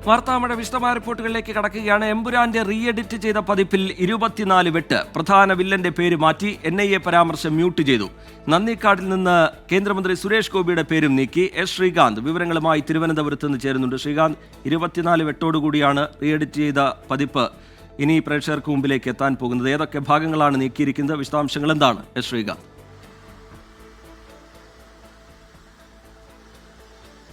വാർത്താമഴ വിശദമായ റിപ്പോർട്ടുകളിലേക്ക് കടക്കുകയാണ്. എമ്പുരാന്റെ re edit ചെയ്ത പതിപ്പിൽ 24 വെട്ട്. പ്രധാന വില്ലന്റെ പേര് മാറ്റി. NIA പരാമർശം മ്യൂട്ട് ചെയ്തു. നന്ദിക്കാടിൽ നിന്ന് കേന്ദ്രമന്ത്രി സുരേഷ് ഗോപിയുടെ പേരും നീക്കി. S. ശ്രീകാന്ത് വിവരങ്ങളുമായി തിരുവനന്തപുരത്ത് നിന്ന് ചേരുന്നുണ്ട്. ശ്രീകാന്ത്, 24 വെട്ടോടുകൂടിയാണ് റീ എഡിറ്റ് ചെയ്ത പതിപ്പ് ഇനി പ്രേക്ഷകർക്ക് മുമ്പിലേക്ക് എത്താൻ പോകുന്നത്. ഏതൊക്കെ ഭാഗങ്ങളാണ് നീക്കിയിരിക്കുന്നത്? വിശദാംശങ്ങൾ എന്താണ്? S. ശ്രീകാന്ത്.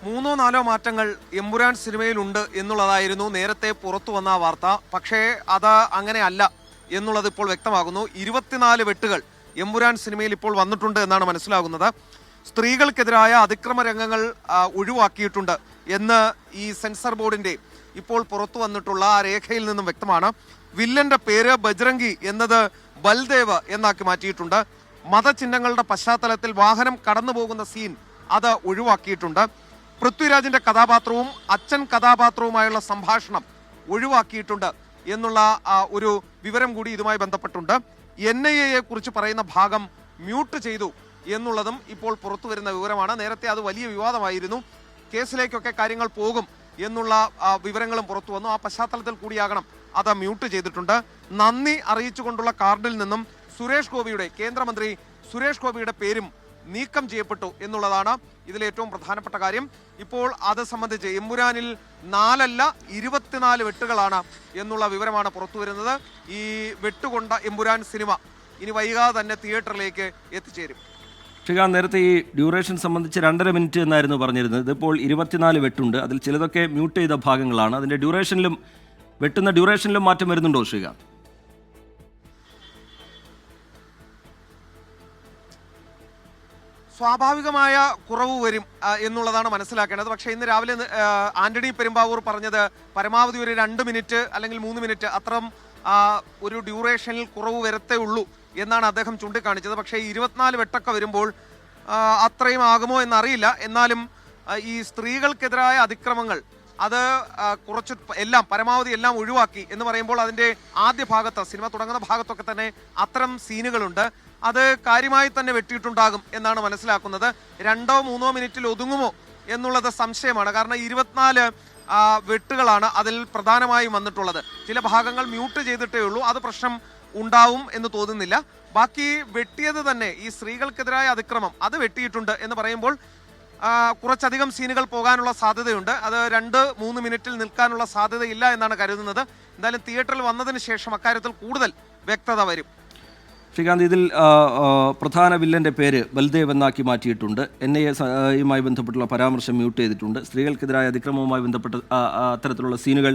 3-4 മാറ്റങ്ങൾ എമ്പുരാൻ സിനിമയിലുണ്ട് എന്നുള്ളതായിരുന്നു നേരത്തെ പുറത്തു വന്ന വാർത്ത. പക്ഷേ അത് അങ്ങനെ അല്ല എന്നുള്ളത് ഇപ്പോൾ വ്യക്തമാകുന്നു. 24 വെട്ടുകൾ എമ്പുരാൻ സിനിമയിൽ ഇപ്പോൾ വന്നിട്ടുണ്ട് എന്നാണ് മനസ്സിലാകുന്നത്. സ്ത്രീകൾക്കെതിരായ അതിക്രമ രംഗങ്ങൾ ഒഴിവാക്കിയിട്ടുണ്ട് എന്ന് ഈ സെൻസർ ബോർഡിന്റെ ഇപ്പോൾ പുറത്തു വന്നിട്ടുള്ള ആ രേഖയിൽ നിന്നും വ്യക്തമാണ്. വില്ലന്റെ പേര് ബജ്രംഗി എന്നത് ബൽദേവ് എന്നാക്കി മാറ്റിയിട്ടുണ്ട്. മതചിഹ്നങ്ങളുടെ പശ്ചാത്തലത്തിൽ വാഹനം കടന്നു പോകുന്ന സീൻ അത് ഒഴിവാക്കിയിട്ടുണ്ട്. പൃഥ്വിരാജിന്റെ കഥാപാത്രവും അച്ഛൻ കഥാപാത്രവുമായുള്ള സംഭാഷണം ഒഴിവാക്കിയിട്ടുണ്ട് എന്നുള്ള ഒരു വിവരം കൂടി ഇതുമായി ബന്ധപ്പെട്ടുണ്ട്. NIA കുറിച്ച് പറയുന്ന ഭാഗം മ്യൂട്ട് ചെയ്തു എന്നുള്ളതും ഇപ്പോൾ പുറത്തു വരുന്ന വിവരമാണ്. നേരത്തെ അത് വലിയ വിവാദമായിരുന്നു. കേസിലേക്കൊക്കെ കാര്യങ്ങൾ പോകും എന്നുള്ള വിവരങ്ങളും പുറത്തു വന്നു. ആ പശ്ചാത്തലത്തിൽ കൂടിയാകണം അത് മ്യൂട്ട് ചെയ്തിട്ടുണ്ട്. നന്ദി അറിയിച്ചുകൊണ്ടുള്ള കാർഡിൽ നിന്നും കേന്ദ്രമന്ത്രി സുരേഷ് ഗോപിയുടെ പേരും നീക്കം ചെയ്യപ്പെട്ടു എന്നുള്ളതാണ് ഇതിലേറ്റവും പ്രധാനപ്പെട്ട കാര്യം. ഇപ്പോൾ അത് സംബന്ധിച്ച് എമ്പുരാനിൽ 4 അല്ല 24 വെട്ടുകളാണ് എന്നുള്ള വിവരമാണ് പുറത്തു വരുന്നത്. ഈ വെട്ടുകൊണ്ട എമ്പുരാൻ സിനിമ ഇനി വൈകാതെ തന്നെ തിയേറ്ററിലേക്ക് എത്തിച്ചേരും. ശ്രീകാന്ത്, നേരത്തെ ഈ ഡ്യൂറേഷൻ സംബന്ധിച്ച് 2.5 മിനിറ്റ് എന്നായിരുന്നു പറഞ്ഞിരുന്നത്. ഇതിപ്പോൾ 24 വെട്ടുണ്ട്. അതിൽ ചിലതൊക്കെ മ്യൂട്ട് ചെയ്ത ഭാഗങ്ങളാണ്. അതിൻ്റെ വെട്ടുന്ന ഡ്യൂറേഷനിലും മാറ്റം വരുന്നുണ്ടോ ശ്രീകാന്ത്? സ്വാഭാവികമായ കുറവ് വരും എന്നുള്ളതാണ് മനസ്സിലാക്കേണ്ടത്. പക്ഷേ ഇന്ന് രാവിലെ ആന്റണി പെരുമ്പാവൂർ പറഞ്ഞത് പരമാവധി ഒരു 2 മിനിറ്റ് അല്ലെങ്കിൽ 3 മിനിറ്റ് അത്രയും ഒരു ഡ്യൂറേഷനിൽ കുറവ് വരത്തേ ഉള്ളൂ എന്നാണ് അദ്ദേഹം ചൂണ്ടിക്കാണിച്ചത്. പക്ഷേ 24 വെട്ടൊക്കെ വരുമ്പോൾ അത്രയും ആകുമോ എന്നറിയില്ല. എന്നാലും ഈ സ്ത്രീകൾക്കെതിരായ അതിക്രമങ്ങൾ അത് കുറച്ച് പരമാവധി എല്ലാം ഒഴിവാക്കി എന്ന് പറയുമ്പോൾ അതിൻ്റെ ആദ്യ ഭാഗത്ത് സിനിമ തുടങ്ങുന്ന ഭാഗത്തൊക്കെ തന്നെ അത്തരം സീനുകളുണ്ട്. അത് കാര്യമായി തന്നെ വെട്ടിയിട്ടുണ്ടാകും എന്നാണ് മനസ്സിലാക്കുന്നത്. 2-3 മിനിറ്റിൽ ഒതുങ്ങുമോ എന്നുള്ളത് സംശയമാണ്. കാരണം 24 വെട്ടുകളാണ് അതിൽ പ്രധാനമായും വന്നിട്ടുള്ളത്. ചില ഭാഗങ്ങൾ മ്യൂട്ട് ചെയ്തിട്ടേ ഉള്ളൂ. അത് പ്രശ്നം ഉണ്ടാവും എന്ന് തോന്നുന്നില്ല. ബാക്കി വെട്ടിയത് തന്നെ ഈ സ്ത്രീകൾക്കെതിരായ അതിക്രമം അത് വെട്ടിയിട്ടുണ്ട് എന്ന് പറയുമ്പോൾ കുറച്ചധികം സീനുകൾ പോകാനുള്ള സാധ്യതയുണ്ട്. അത് 2-3 മിനിറ്റിൽ നിൽക്കാനുള്ള സാധ്യതയില്ല എന്നാണ് കരുതുന്നത്. എന്തായാലും തിയേറ്ററിൽ വന്നതിന് ശേഷം അക്കാര്യത്തിൽ കൂടുതൽ വ്യക്തത വരും. ശ്രീകാന്ത്, ഇതിൽ പ്രധാന വില്ലന്റെ പേര് ബൽദേവ് എന്നാക്കി മാറ്റിയിട്ടുണ്ട്. NIA-യുമായി ബന്ധപ്പെട്ടുള്ള പരാമർശം മ്യൂട്ട് ചെയ്തിട്ടുണ്ട്. സ്ത്രീകൾക്കെതിരായ അതിക്രമവുമായി ബന്ധപ്പെട്ട അത്തരത്തിലുള്ള സീനുകൾ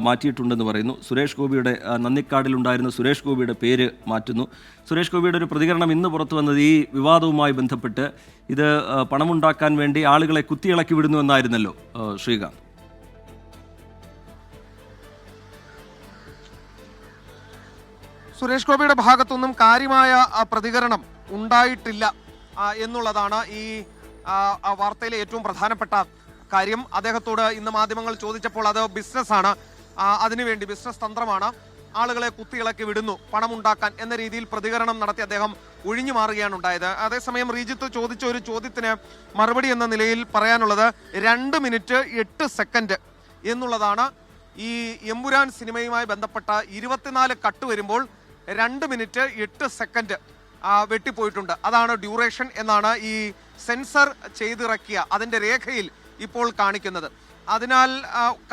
മാറ്റിയിട്ടുണ്ടെന്ന് പറയുന്നു. സുരേഷ് ഗോപിയുടെ നന്ദിക്കാടിലുണ്ടായിരുന്ന സുരേഷ് ഗോപിയുടെ പേര് മാറ്റുന്നു. സുരേഷ് ഗോപിയുടെ ഒരു പ്രതികരണം ഇന്ന് പുറത്തു വന്നത് ഈ വിവാദവുമായി ബന്ധപ്പെട്ട് ഇത് പണമുണ്ടാക്കാൻ വേണ്ടി ആളുകളെ കുത്തിയിളക്കി വിടുന്നു എന്നായിരുന്നല്ലോ ശ്രീകാന്ത്. സുരേഷ് ഗോപിയുടെ ഭാഗത്തൊന്നും കാര്യമായ പ്രതികരണം ഉണ്ടായിട്ടില്ല എന്നുള്ളതാണ് ഈ വാർത്തയിലെ ഏറ്റവും പ്രധാനപ്പെട്ട കാര്യം. അദ്ദേഹത്തോട് ഇന്ന് മാധ്യമങ്ങൾ ചോദിച്ചപ്പോൾ അത് ബിസിനസ്സാണ്, അതിനുവേണ്ടി ബിസിനസ് തന്ത്രമാണ്, ആളുകളെ കുത്തിയിളക്കി വിടുന്നു പണം ഉണ്ടാക്കാൻ എന്ന രീതിയിൽ പ്രതികരണം നടത്തി അദ്ദേഹം ഒഴിഞ്ഞു മാറുകയാണ് ഉണ്ടായത്. അതേസമയം റീജിത്ത് ചോദിച്ച ഒരു ചോദ്യത്തിന് മറുപടി എന്ന നിലയിൽ പറയാനുള്ളത് 2 മിനിറ്റ് 8 സെക്കൻഡ് എന്നുള്ളതാണ്. ഈ എമ്പുരാൻ സിനിമയുമായി ബന്ധപ്പെട്ട 24 കട്ട് വരുമ്പോൾ 2 മിനിറ്റ് 8 സെക്കൻഡ് വെട്ടിപ്പോയിട്ടുണ്ട്. അതാണ് ഡ്യൂറേഷൻ എന്നാണ് ഈ സെൻസർ ചെയ്തിറക്കിയ അതിൻ്റെ രേഖയിൽ ഇപ്പോൾ കാണിക്കുന്നത്. അതിനാൽ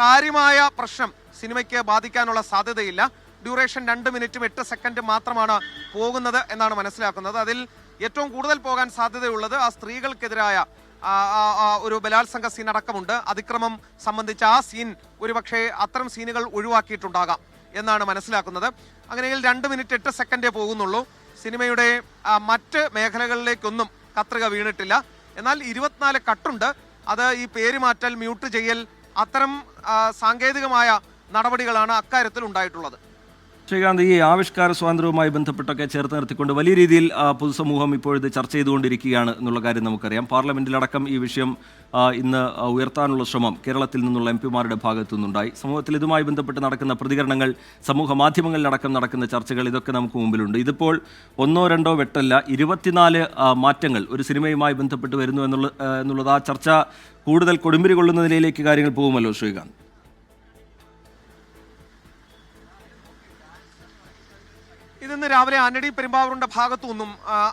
കാര്യമായ പ്രശ്നം സിനിമയ്ക്ക് ബാധിക്കാനുള്ള സാധ്യതയില്ല. ഡ്യൂറേഷൻ 2 മിനിറ്റും 8 സെക്കൻഡ് മാത്രമാണ് പോകുന്നത് എന്നാണ് മനസ്സിലാക്കുന്നത്. അതിൽ ഏറ്റവും കൂടുതൽ പോകാൻ സാധ്യതയുള്ളത് ആ സ്ത്രീകൾക്കെതിരായ ഒരു ബലാത്സംഗ സീൻ അടക്കമുണ്ട്. അതിക്രമം സംബന്ധിച്ച ആ സീൻ ഒരുപക്ഷെ അത്തരം സീനുകൾ ഒഴിവാക്കിയിട്ടുണ്ടാകാം എന്നാണ് മനസ്സിലാക്കുന്നത്. അങ്ങനെയെങ്കിൽ 2 മിനിറ്റ് 8 സെക്കൻഡേ പോകുന്നുള്ളൂ. സിനിമയുടെ മറ്റ് മേഖലകളിലേക്കൊന്നും കത്രിക വീണിട്ടില്ല. എന്നാൽ 24 കട്ടുണ്ട്. അത് ഈ പേര് മാറ്റൽ, മ്യൂട്ട് ചെയ്യൽ, അത്തരം സാങ്കേതികമായ നടപടികളാണ് അക്കാര്യത്തിൽ ഉണ്ടായിട്ടുള്ളത്. ശ്രീകാന്ത്, ഈ ആവിഷ്കാര സ്വാതന്ത്ര്യവുമായി ബന്ധപ്പെട്ടൊക്കെ ചേർത്ത് നിർത്തിക്കൊണ്ട് വലിയ രീതിയിൽ പൊതുസമൂഹം ഇപ്പോഴത് ചർച്ച ചെയ്തുകൊണ്ടിരിക്കുകയാണ് എന്നുള്ള കാര്യം നമുക്കറിയാം. പാർലമെന്റിലടക്കം ഈ വിഷയം ഇന്ന് ഉയർത്താനുള്ള ശ്രമം കേരളത്തിൽ നിന്നുള്ള MP-മാരുടെ ഭാഗത്തു നിന്നുണ്ടായി. സമൂഹത്തിൽ ഇതുമായി ബന്ധപ്പെട്ട് നടക്കുന്ന പ്രതികരണങ്ങൾ, സമൂഹ മാധ്യമങ്ങളിലടക്കം നടക്കുന്ന ചർച്ചകൾ, ഇതൊക്കെ നമുക്ക് മുമ്പിലുണ്ട്. ഇതിപ്പോൾ 1-2 വെട്ടല്ല, 24 മാറ്റങ്ങൾ ഒരു സിനിമയുമായി ബന്ധപ്പെട്ട് വരുന്നു എന്നുള്ളത് ആ ചർച്ച കൂടുതൽ കൊടുമ്പിരി കൊള്ളുന്ന നിലയിലേക്ക് കാര്യങ്ങൾ പോകുമല്ലോ ശ്രീകാന്ത്. ഇന്ന് രാവിലെ ആന്റണി പെരുമ്പാവൂരിന്റെ ഭാഗത്തു നിന്നും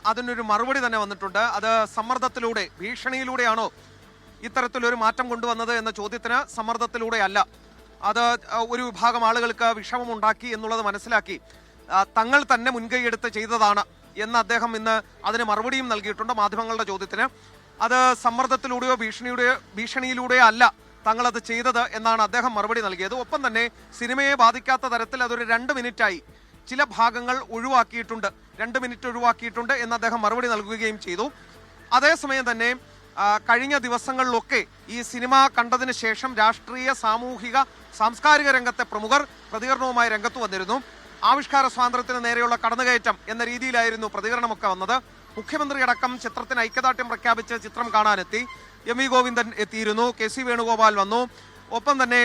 അതിനൊരു മറുപടി തന്നെ വന്നിട്ടുണ്ട്. അത് സമ്മർദ്ദത്തിലൂടെ, ഭീഷണിയിലൂടെയാണോ ഇത്തരത്തിലൊരു മാറ്റം കൊണ്ടുവന്നത് എന്ന ചോദ്യത്തിന് സമ്മർദ്ദത്തിലൂടെ അല്ല, അത് ഒരു വിഭാഗം ആളുകൾക്ക് വിഷമമുണ്ടാക്കി എന്നുള്ളത് മനസ്സിലാക്കി തങ്ങൾ തന്നെ മുൻകൈയെടുത്ത് ചെയ്തതാണ് എന്ന് അദ്ദേഹം ഇന്ന് അതിന് മറുപടിയും നൽകിയിട്ടുണ്ട് മാധ്യമങ്ങളുടെ ചോദ്യത്തിന്. അത് സമ്മർദ്ദത്തിലൂടെയോ ഭീഷണിയിലൂടെയോ അല്ല തങ്ങളത് ചെയ്തത് എന്നാണ് അദ്ദേഹം മറുപടി നൽകിയത്. ഒപ്പം തന്നെ സിനിമയെ ബാധിക്കാത്ത തരത്തിൽ അതൊരു 2 മിനിറ്റായി ചില ഭാഗങ്ങൾ ഒഴിവാക്കിയിട്ടുണ്ട്, 2 മിനിറ്റ് ഒഴിവാക്കിയിട്ടുണ്ട് എന്ന് അദ്ദേഹം മറുപടി നൽകുകയും ചെയ്തു. അതേസമയം തന്നെ കഴിഞ്ഞ ദിവസങ്ങളിലൊക്കെ ഈ സിനിമ കണ്ടതിന് ശേഷം രാഷ്ട്രീയ, സാമൂഹിക, സാംസ്കാരിക രംഗത്തെ പ്രമുഖർ പ്രതികരണവുമായി രംഗത്ത് വന്നിരുന്നു. ആവിഷ്കാര സ്വാതന്ത്ര്യത്തിന് നേരെയുള്ള കടന്നുകയറ്റം എന്ന രീതിയിലായിരുന്നു പ്രതികരണമൊക്കെ വന്നത്. മുഖ്യമന്ത്രി അടക്കം ചിത്രത്തിന് ഐക്യദാർഢ്യം പ്രഖ്യാപിച്ച് ചിത്രം കാണാനെത്തി. എം വി ഗോവിന്ദൻ എത്തിയിരുന്നു, കെ സി വേണുഗോപാൽ വന്നു. ഒപ്പം തന്നെ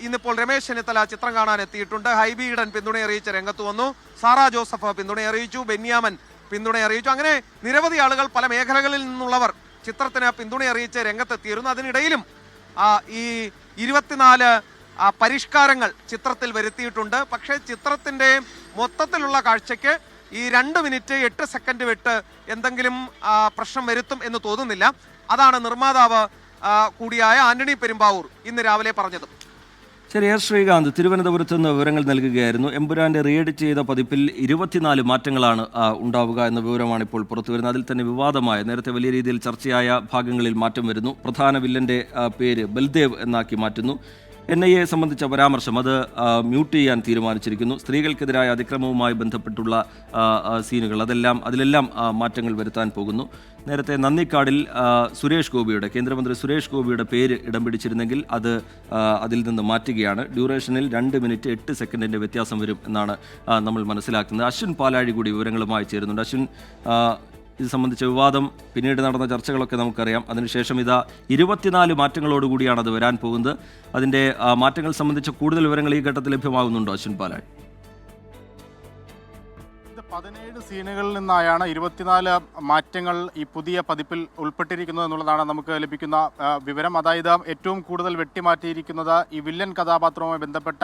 ഇന്നിപ്പോൾ രമേശ് ചെന്നിത്തല ചിത്രം കാണാൻ എത്തിയിട്ടുണ്ട്. ഹൈബി ഈഡൻ പിന്തുണ അറിയിച്ച് രംഗത്ത് വന്നു. സാറാ ജോസഫ് പിന്തുണ അറിയിച്ചു, ബെന്യാമൻ പിന്തുണ അറിയിച്ചു. അങ്ങനെ നിരവധി ആളുകൾ പല മേഖലകളിൽ നിന്നുള്ളവർ ചിത്രത്തിന് പിന്തുണ അറിയിച്ച് രംഗത്തെത്തിയിരുന്നു. അതിനിടയിലും ഈ 24 പരിഷ്കാരങ്ങൾ ചിത്രത്തിൽ വരുത്തിയിട്ടുണ്ട്. പക്ഷേ ചിത്രത്തിന്റെ മൊത്തത്തിലുള്ള കാഴ്ചയ്ക്ക് ഈ 2 മിനിറ്റ് 8 സെക്കൻഡ് വിട്ട് എന്തെങ്കിലും പ്രശ്നം വരുത്തും എന്ന് തോന്നുന്നില്ല. അതാണ് നിർമ്മാതാവ് കൂടിയായ ആന്റണി പെരുമ്പാവൂർ ഇന്ന് രാവിലെ പറഞ്ഞത്. ശരി, എസ് ശ്രീകാന്ത് തിരുവനന്തപുരത്ത് നിന്ന് വിവരങ്ങൾ നൽകുകയായിരുന്നു. എമ്പുരാന്റെ റീഎഡിറ്റ് ചെയ്ത പതിപ്പിൽ 24 മാറ്റങ്ങളാണ് ഉണ്ടാവുക എന്ന വിവരമാണ് ഇപ്പോൾ പുറത്തു വരുന്നത്. അതിൽ തന്നെ വിവാദമായ, നേരത്തെ വലിയ രീതിയിൽ ചർച്ചയായ ഭാഗങ്ങളിൽ മാറ്റം വരുന്നു. പ്രധാന വില്ലന്റെ പേര് ബൽദേവ് എന്നാക്കി മാറ്റുന്നു. NIA സംബന്ധിച്ച പരാമർശം അത് മ്യൂട്ട് ചെയ്യാൻ തീരുമാനിച്ചിരിക്കുന്നു. സ്ത്രീകൾക്കെതിരായ അതിക്രമവുമായി ബന്ധപ്പെട്ടുള്ള അതിലെല്ലാം മാറ്റങ്ങൾ വരുത്താൻ പോകുന്നു. നേരത്തെ നന്ദിക്കാടിൽ കേന്ദ്രമന്ത്രി സുരേഷ് ഗോപിയുടെ പേര് ഇടം പിടിച്ചിരുന്നെങ്കിൽ അതിൽ നിന്ന് മാറ്റുകയാണ്. ഡ്യൂറേഷനിൽ 2 മിനിറ്റ് 8 സെക്കൻഡിൻ്റെ വ്യത്യാസം വരും എന്നാണ് നമ്മൾ മനസ്സിലാക്കുന്നത്. അശ്വിൻ പാലാഴി കൂടി വിവരങ്ങളുമായി ചേരുന്നുണ്ട്. അശ്വിൻ, ഇത് സംബന്ധിച്ച വിവാദം, പിന്നീട് നടന്ന ചർച്ചകളൊക്കെ നമുക്കറിയാം. അതിനുശേഷം 24 മാറ്റങ്ങളോടുകൂടിയാണ് അത് വരാൻ പോകുന്നത്. അതിൻ്റെ മാറ്റങ്ങൾ സംബന്ധിച്ച കൂടുതൽ വിവരങ്ങൾ ഈ ഘട്ടത്തിൽ ലഭ്യമാകുന്നുണ്ടോ അശ്വിൻ പാലാഴി? 17 സീനുകളിൽ നിന്നായാണ് 24 മാറ്റങ്ങൾ ഈ പുതിയ പതിപ്പിൽ ഉൾപ്പെട്ടിരിക്കുന്നത് എന്നുള്ളതാണ് നമുക്ക് ലഭിക്കുന്ന വിവരം. അതായത് ഏറ്റവും കൂടുതൽ വെട്ടിമാറ്റിയിരിക്കുന്നത് ഈ വില്ലൻ കഥാപാത്രവുമായി ബന്ധപ്പെട്ട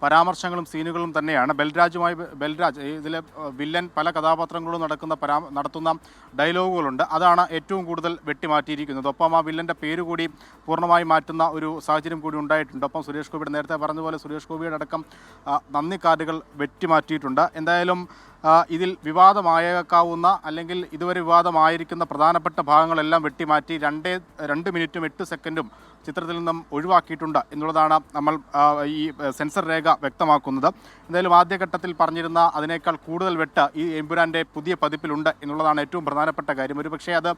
പരാമർശങ്ങളും സീനുകളും തന്നെയാണ്. ബൽരാജ് ഇതിലെ വില്ലൻ പല കഥാപാത്രങ്ങളും നടത്തുന്ന ഡയലോഗുകളുണ്ട്. അതാണ് ഏറ്റവും കൂടുതൽ വെട്ടിമാറ്റിയിരിക്കുന്നത്. ഒപ്പം ആ വില്ലൻ്റെ പേര് കൂടി പൂർണ്ണമായി മാറ്റുന്ന ഒരു സാഹചര്യം കൂടി ഉണ്ടായിട്ടുണ്ട്. ഒപ്പം സുരേഷ് ഗോപിയുടെ, നേരത്തെ പറഞ്ഞതുപോലെ സുരേഷ് ഗോപിയുടെ അടക്കം നന്ദി കാർഡുകൾ വെട്ടിമാറ്റിയിട്ടുണ്ട്. എന്തായാലും ഇതിൽ വിവാദമായേക്കാവുന്ന അല്ലെങ്കിൽ ഇതുവരെ വിവാദമായിരിക്കുന്ന പ്രധാനപ്പെട്ട ഭാഗങ്ങളെല്ലാം വെട്ടിമാറ്റി 2 മിനിറ്റും 8 സെക്കൻഡും ചിത്രത്തിൽ നിന്നും ഒഴിവാക്കിയിട്ടുണ്ട് എന്നുള്ളതാണ് നമ്മൾ ഈ സെൻസർ രേഖ വ്യക്തമാക്കുന്നത്. എന്തായാലും ആദ്യഘട്ടത്തിൽ പറഞ്ഞിരുന്ന അതിനേക്കാൾ കൂടുതൽ വെട്ട് ഈ എമ്പുരാൻ്റെ പുതിയ പതിപ്പിലുണ്ട് എന്നുള്ളതാണ് ഏറ്റവും പ്രധാനപ്പെട്ട കാര്യം. ഒരുപക്ഷേ അത്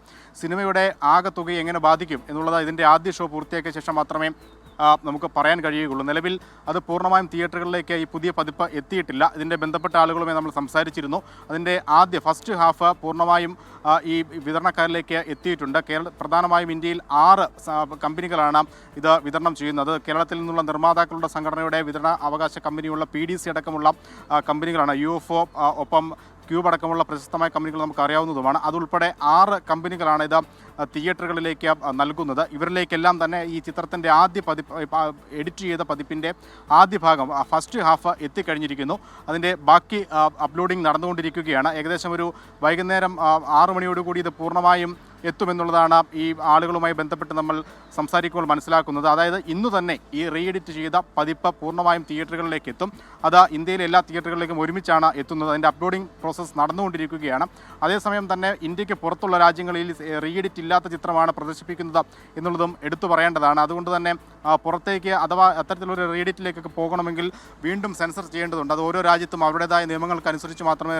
സിനിമയുടെ ആകെ തുകയെ എങ്ങനെ ബാധിക്കും എന്നുള്ളത് ഇതിൻ്റെ ആദ്യ ഷോ പൂർത്തിയാക്കിയ ശേഷം മാത്രമേ നമുക്ക് പറയാൻ കഴിയുകയുള്ളൂ. നിലവിൽ അത് പൂർണ്ണമായും തിയേറ്ററുകളിലേക്ക് ഈ പുതിയ പതിപ്പ് എത്തിയിട്ടില്ല. ഇതിൻ്റെ ബന്ധപ്പെട്ട ആളുകളുമായി നമ്മൾ സംസാരിച്ചിരുന്നു. അതിൻ്റെ ഫസ്റ്റ് ഹാഫ് പൂർണ്ണമായും ഈ വിതരണക്കാരിലേക്ക് എത്തിയിട്ടുണ്ട്. പ്രധാനമായും ഇന്ത്യയിൽ 6 കമ്പനികളാണ് ഇത് വിതരണം ചെയ്യുന്നത്. കേരളത്തിൽ നിന്നുള്ള നിർമ്മാതാക്കളുടെ സംഘടനയുടെ വിതരണ അവകാശ കമ്പനിയുള്ള PDC അടക്കമുള്ള കമ്പനികളാണ്. UFO, ഒപ്പം ക്യൂബ് അടക്കമുള്ള പ്രശസ്തമായ കമ്പനികൾ നമുക്ക് അറിയാവുന്നതുമാണ്. അതുൾപ്പെടെ 6 കമ്പനികളാണ് ഇത് തിയേറ്ററുകളിലേക്ക് നൽകുന്നത്. ഇവരിലേക്കെല്ലാം തന്നെ ഈ ചിത്രത്തിൻ്റെ ആദ്യ എഡിറ്റ് ചെയ്ത പതിപ്പിൻ്റെ ആദ്യ ഭാഗം ഫസ്റ്റ് ഹാഫ് എത്തിക്കഴിഞ്ഞിരിക്കുന്നു. അതിൻ്റെ ബാക്കി അപ്ലോഡിംഗ് നടന്നുകൊണ്ടിരിക്കുകയാണ്. ഏകദേശം ഒരു വൈകുന്നേരം 6 മണിയോടുകൂടി ഇത് പൂർണ്ണമായും എത്തുമെന്നുള്ളതാണ് ഈ ആളുകളുമായി ബന്ധപ്പെട്ട് നമ്മൾ സംസാരിക്കുമ്പോൾ മനസ്സിലാക്കുന്നത്. അതായത് ഇന്നു തന്നെ ഈ റീഎഡിറ്റ് ചെയ്ത പതിപ്പ് പൂർണ്ണമായും തിയേറ്ററുകളിലേക്ക് എത്തും. അത് ഇന്ത്യയിലെ എല്ലാ തിയേറ്ററുകളിലേക്കും ഒരുമിച്ചാണ് എത്തുന്നത്. അതിൻ്റെ അപ്ലോഡിംഗ് പ്രോസസ്സ് നടന്നുകൊണ്ടിരിക്കുകയാണ്. അതേസമയം തന്നെ ഇന്ത്യക്ക് പുറത്തുള്ള രാജ്യങ്ങളിൽ റീഎഡിറ്റ് ഇല്ലാത്ത ചിത്രമാണ് പ്രദർശിപ്പിക്കുന്നത് എന്നുള്ളതും എടുത്തു പറയേണ്ടതാണ്. അതുകൊണ്ട് തന്നെ പുറത്തേക്ക് അഥവാ അത്തരത്തിലൊരു റീഎഡിറ്റിലേക്കൊക്കെ പോകണമെങ്കിൽ വീണ്ടും സെൻസർ ചെയ്യേണ്ടതുണ്ട്. അത് ഓരോ രാജ്യത്തും അവരുടേതായ നിയമങ്ങൾക്കനുസരിച്ച് മാത്രമേ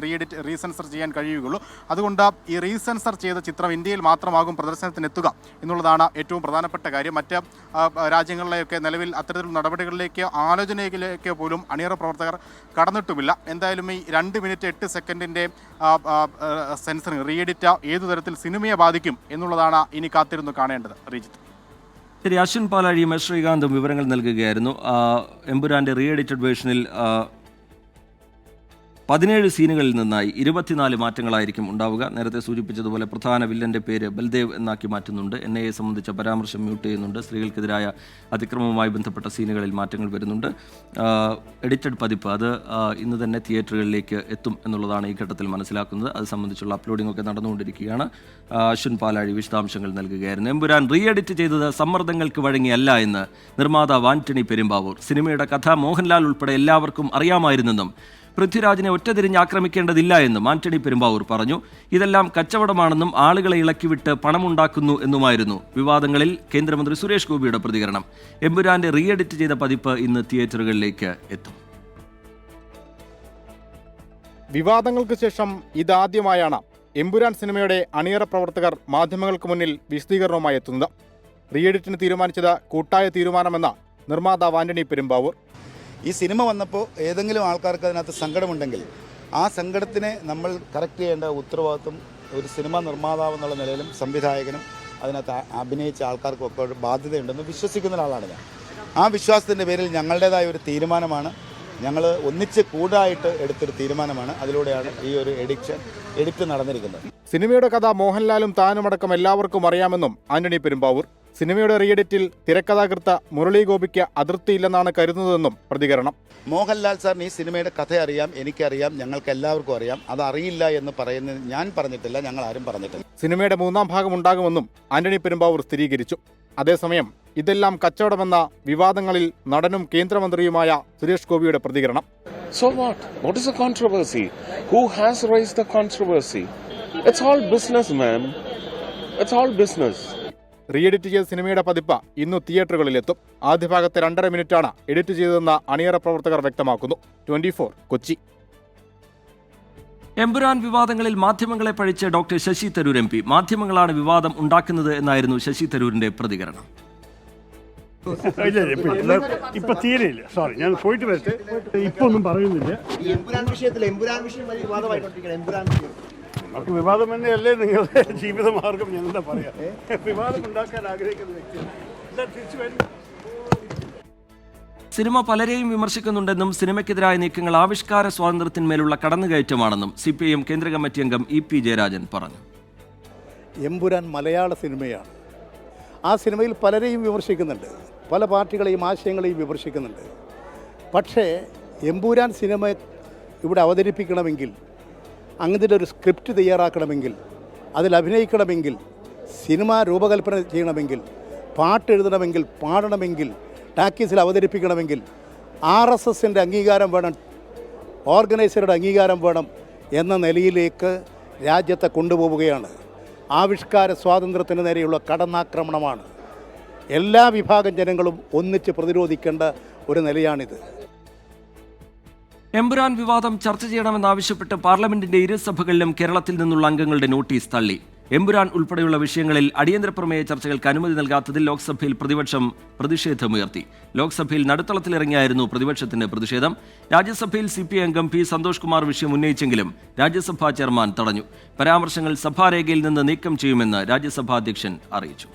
റീസെൻസർ ചെയ്യാൻ കഴിയുകയുള്ളൂ. അതുകൊണ്ട് ഈ റീസെൻസർ ചെയ്ത ചിത്രം ഇന്ത്യയിൽ മാത്രമാകും പ്രദർശനത്തിനെത്തുക എന്നുള്ളതാണ് ഏറ്റവും പ്രധാനപ്പെട്ട കാര്യം. മറ്റ് രാജ്യങ്ങളിലെയൊക്കെ നിലവിൽ അത്തരത്തിലുള്ള നടപടികളിലേക്ക്, ആലോചനയിലേക്ക് പോലും അണിയറ പ്രവർത്തകർ കടന്നിട്ടുമില്ല. എന്തായാലും ഈ 2 മിനിറ്റ് 8 സെക്കൻഡിൻ്റെ സെൻസറിങ് റീഎഡിറ്റ് ഏതു തരത്തിൽ സിനിമയെ ബാധിക്കും എന്നുള്ളതാണ് ഇനി കാത്തിരുന്ന് കാണേണ്ടത്. റീജിത്ത്. ശരി, അശ്വിൻ പാലാഴിയും എസ് ശ്രീകാന്തും വിവരങ്ങൾ നൽകുകയായിരുന്നു. എമ്പുരാൻ്റെ റീഎഡിറ്റഡ് വേർഷനിൽ 17 സീനുകളിൽ നിന്നായി 24 മാറ്റങ്ങളായിരിക്കും ഉണ്ടാവുക. നേരത്തെ സൂചിപ്പിച്ചതുപോലെ പ്രധാന വില്ലന്റെ പേര് ബൽദേവ് എന്നാക്കി മാറ്റുന്നുണ്ട്. NIA സംബന്ധിച്ച പരാമർശം മ്യൂട്ട് ചെയ്യുന്നുണ്ട്. സ്ത്രീകൾക്കെതിരായ അതിക്രമവുമായി ബന്ധപ്പെട്ട സീനുകളിൽ മാറ്റങ്ങൾ വരുന്നുണ്ട്. എഡിറ്റഡ് പതിപ്പ് അത് ഇന്ന് തന്നെ തിയേറ്ററുകളിലേക്ക് എത്തും എന്നുള്ളതാണ് ഈ ഘട്ടത്തിൽ മനസ്സിലാക്കുന്നത്. അത് സംബന്ധിച്ചുള്ള അപ്ലോഡിംഗ് ഒക്കെ നടന്നുകൊണ്ടിരിക്കുകയാണ്. അശ്വിൻ പാലാഴി വിശദാംശങ്ങൾ നൽകുകയായിരുന്നു. എമ്പുരാൻ റീ എഡിറ്റ് ചെയ്തത് സമ്മർദ്ദങ്ങൾക്ക് വഴങ്ങിയല്ല എന്ന് നിർമ്മാതാവ് ആന്റണി പെരുമ്പാവൂർ. സിനിമയുടെ കഥ മോഹൻലാൽ ഉൾപ്പെടെ എല്ലാവർക്കും അറിയാമായിരുന്നെന്നും പൃഥ്വിരാജിനെ ഒറ്റതിരിഞ്ഞ് ആക്രമിക്കേണ്ടതില്ല എന്നും ആന്റണി പെരുമ്പാവൂർ പറഞ്ഞു. ഇതെല്ലാം കച്ചവടമാണെന്നും ആളുകളെ ഇളക്കിവിട്ട് പണമുണ്ടാക്കുന്നു എന്നുമായിരുന്നു വിവാദങ്ങളിൽ കേന്ദ്രമന്ത്രി സുരേഷ് ഗോപിയുടെ പ്രതികരണം. എമ്പുരാന്റെ റീ എഡിറ്റ് ചെയ്ത പതിപ്പ് ഇന്ന് തിയേറ്ററുകളിലേക്ക് എത്തും. വിവാദങ്ങൾക്ക് ശേഷം ഇതാദ്യമായാണ് എമ്പുരാൻ സിനിമയുടെ അണിയറ പ്രവർത്തകർ മാധ്യമങ്ങൾക്ക് മുന്നിൽ വിശദീകരണവുമായി എത്തുന്നത്. റീ എഡിറ്റിന് തീരുമാനിച്ചത് കൂട്ടായ തീരുമാനമെന്ന നിർമ്മാതാവ് ആന്റണി പെരുമ്പാവൂർ. ഈ സിനിമ വന്നപ്പോൾ ഏതെങ്കിലും ആൾക്കാർക്ക് അതിനകത്ത് സങ്കടമുണ്ടെങ്കിൽ ആ സങ്കടത്തിനെ നമ്മൾ കറക്റ്റ് ചെയ്യേണ്ട ഉത്തരവാദിത്വം ഒരു സിനിമാ നിർമ്മാതാവ് എന്നുള്ള നിലയിലും സംവിധായകനും അതിനകത്ത് അഭിനയിച്ച ആൾക്കാർക്കും ഒക്കെ ഒരു ബാധ്യതയുണ്ടെന്ന് വിശ്വസിക്കുന്ന ഒരാളാണ് ഞാൻ. ആ വിശ്വാസത്തിൻ്റെ പേരിൽ ഞങ്ങളുടേതായ ഒരു തീരുമാനമാണ്, ഞങ്ങൾ ഒന്നിച്ച് കൂടായിട്ട് എടുത്തൊരു തീരുമാനമാണ്. അതിലൂടെയാണ് ഈ ഒരു എഡിറ്റ് നടന്നിരിക്കുന്നത്. സിനിമയുടെ കഥ മോഹൻലാലും താനുമടക്കം എല്ലാവർക്കും അറിയാമെന്നും ആന്റണി പെരുമ്പാവൂർ. സിനിമയുടെ റീ എഡിറ്റിൽ തിരക്കഥാകൃത്ത് മുരളി ഗോപിക്ക് അതൃപ്തിയില്ലെന്നാണ് കരുതുന്നതെന്നും പ്രതികരണം. മോഹൻലാൽ സാറിന് ഈ സിനിമയുടെ കഥ അറിയാം, എനിക്കറിയാം, ഞങ്ങൾക്ക് എല്ലാവർക്കും അറിയാം. അത് അറിയില്ല എന്ന് പറയുന്നത് ഞാൻ പറഞ്ഞിട്ടില്ല, ഞങ്ങൾ ആരും പറഞ്ഞിട്ടില്ല. സിനിമയുടെ 3ാം ഭാഗം ഉണ്ടാകുമെന്നും ആന്റണി പെരുമ്പാവൂർ സ്ഥിരീകരിച്ചു. അതേസമയം ഇതെല്ലാം കച്ചവടമെന്ന വിവാദങ്ങളിൽ നടനും കേന്ദ്രമന്ത്രിയുമായ സുരേഷ് ഗോപിയുടെ പ്രതികരണം. So what? What is the controversy? Who has raised the controversy? It's all business, man. It's all business. Re edit ചെയ്ത സിനിമയുടെ പതിപ്പ് ഇന്ന് തിയേറ്ററുകളിലെത്തും. ആദ്യ ഭാഗത്തെ 2.5 മിനിറ്റാണ് എഡിറ്റ് ചെയ്തതെന്ന് അണിയറ പ്രവർത്തകർ വ്യക്തമാക്കുന്നു. 24 കൊച്ചി. എമ്പുരാൻ വിവാദങ്ങളിൽ മാധ്യമങ്ങളെ പഴിച്ച് ഡോക്ടർ ശശി തരൂർ MP. മാധ്യമങ്ങളാണ് വിവാദം ഉണ്ടാക്കുന്നത് എന്നായിരുന്നു ശശി തരൂരിന്റെ പ്രതികരണം. ഇപ്പൊ തീരെയില്ല, സോറി, ഞാൻ പോയിട്ട് വരട്ടെ, ഇപ്പൊ ഒന്നും പറയുന്നില്ല. നമുക്ക് വിവാദം തന്നെയല്ലേ നിങ്ങളുടെ ജീവിതമാർഗം, ഞാൻ എന്താ പറയാ, വിവാദം ഉണ്ടാക്കാൻ ആഗ്രഹിക്കുന്ന വ്യക്തിയാണ്. തിരിച്ചു വരും. സിനിമ പലരെയും വിമർശിക്കുന്നുണ്ടെന്നും സിനിമയ്ക്കെതിരായ നീക്കങ്ങൾ ആവിഷ്കാര സ്വാതന്ത്ര്യത്തിന്മേലുള്ള കടന്നുകയറ്റമാണെന്നും CPIM കേന്ദ്ര കമ്മിറ്റി അംഗം EP ജയരാജൻ പറഞ്ഞു. എമ്പുരാൻ മലയാള സിനിമയാണ്. ആ സിനിമയിൽ പലരെയും വിമർശിക്കുന്നുണ്ട്, പല പാർട്ടികളെയും ആശയങ്ങളെയും വിമർശിക്കുന്നുണ്ട്. പക്ഷേ എമ്പുരാൻ സിനിമ ഇവിടെ അവതരിപ്പിക്കണമെങ്കിൽ, അങ്ങനത്തെ ഒരു സ്ക്രിപ്റ്റ് തയ്യാറാക്കണമെങ്കിൽ, അതിൽ അഭിനയിക്കണമെങ്കിൽ, സിനിമ രൂപകൽപ്പന ചെയ്യണമെങ്കിൽ, പാട്ട് എഴുതണമെങ്കിൽ, പാടണമെങ്കിൽ, ടാക്കീസിൽ അവതരിപ്പിക്കണമെങ്കിൽ RSSൻ്റെ അംഗീകാരം വേണം, ഓർഗനൈസറുടെ അംഗീകാരം വേണം എന്ന നിലയിലേക്ക് രാജ്യത്തെ കൊണ്ടുപോവുകയാണ്. ആവിഷ്കാര സ്വാതന്ത്ര്യത്തിന് നേരെയുള്ള കടന്നാക്രമണമാണ്. എല്ലാ വിഭാഗം ജനങ്ങളും ഒന്നിച്ച് പ്രതിരോധിക്കേണ്ട ഒരു നിലയാണിത്. എമ്പുരാൻ വിവാദം ചർച്ച ചെയ്യണമെന്നാവശ്യപ്പെട്ട് പാർലമെന്റിന്റെ ഇരുസഭകളിലും കേരളത്തിൽ നിന്നുള്ള അംഗങ്ങളുടെ നോട്ടീസ് തള്ളി. എമ്പുരാൻ ഉൾപ്പെടെയുള്ള വിഷയങ്ങളിൽ അടിയന്തര പ്രമേയ ചർച്ചകൾക്ക് അനുമതി നൽകാത്തതിൽ ലോക്സഭയിൽ പ്രതിപക്ഷം പ്രതിഷേധമുയർത്തി. ലോക്സഭയിൽ നടുത്തളത്തിലിറങ്ങിയായിരുന്നു പ്രതിപക്ഷത്തിന്റെ പ്രതിഷേധം. രാജ്യസഭയിൽ CPI അംഗം P. സന്തോഷ് കുമാർ വിഷയം ഉന്നയിച്ചെങ്കിലും രാജ്യസഭാ ചെയർമാൻ തടഞ്ഞു. പരാമർശങ്ങൾ സഭാരേഖയിൽ നിന്ന് നീക്കം ചെയ്യുമെന്ന് രാജ്യസഭാ അധ്യക്ഷൻ അറിയിച്ചു.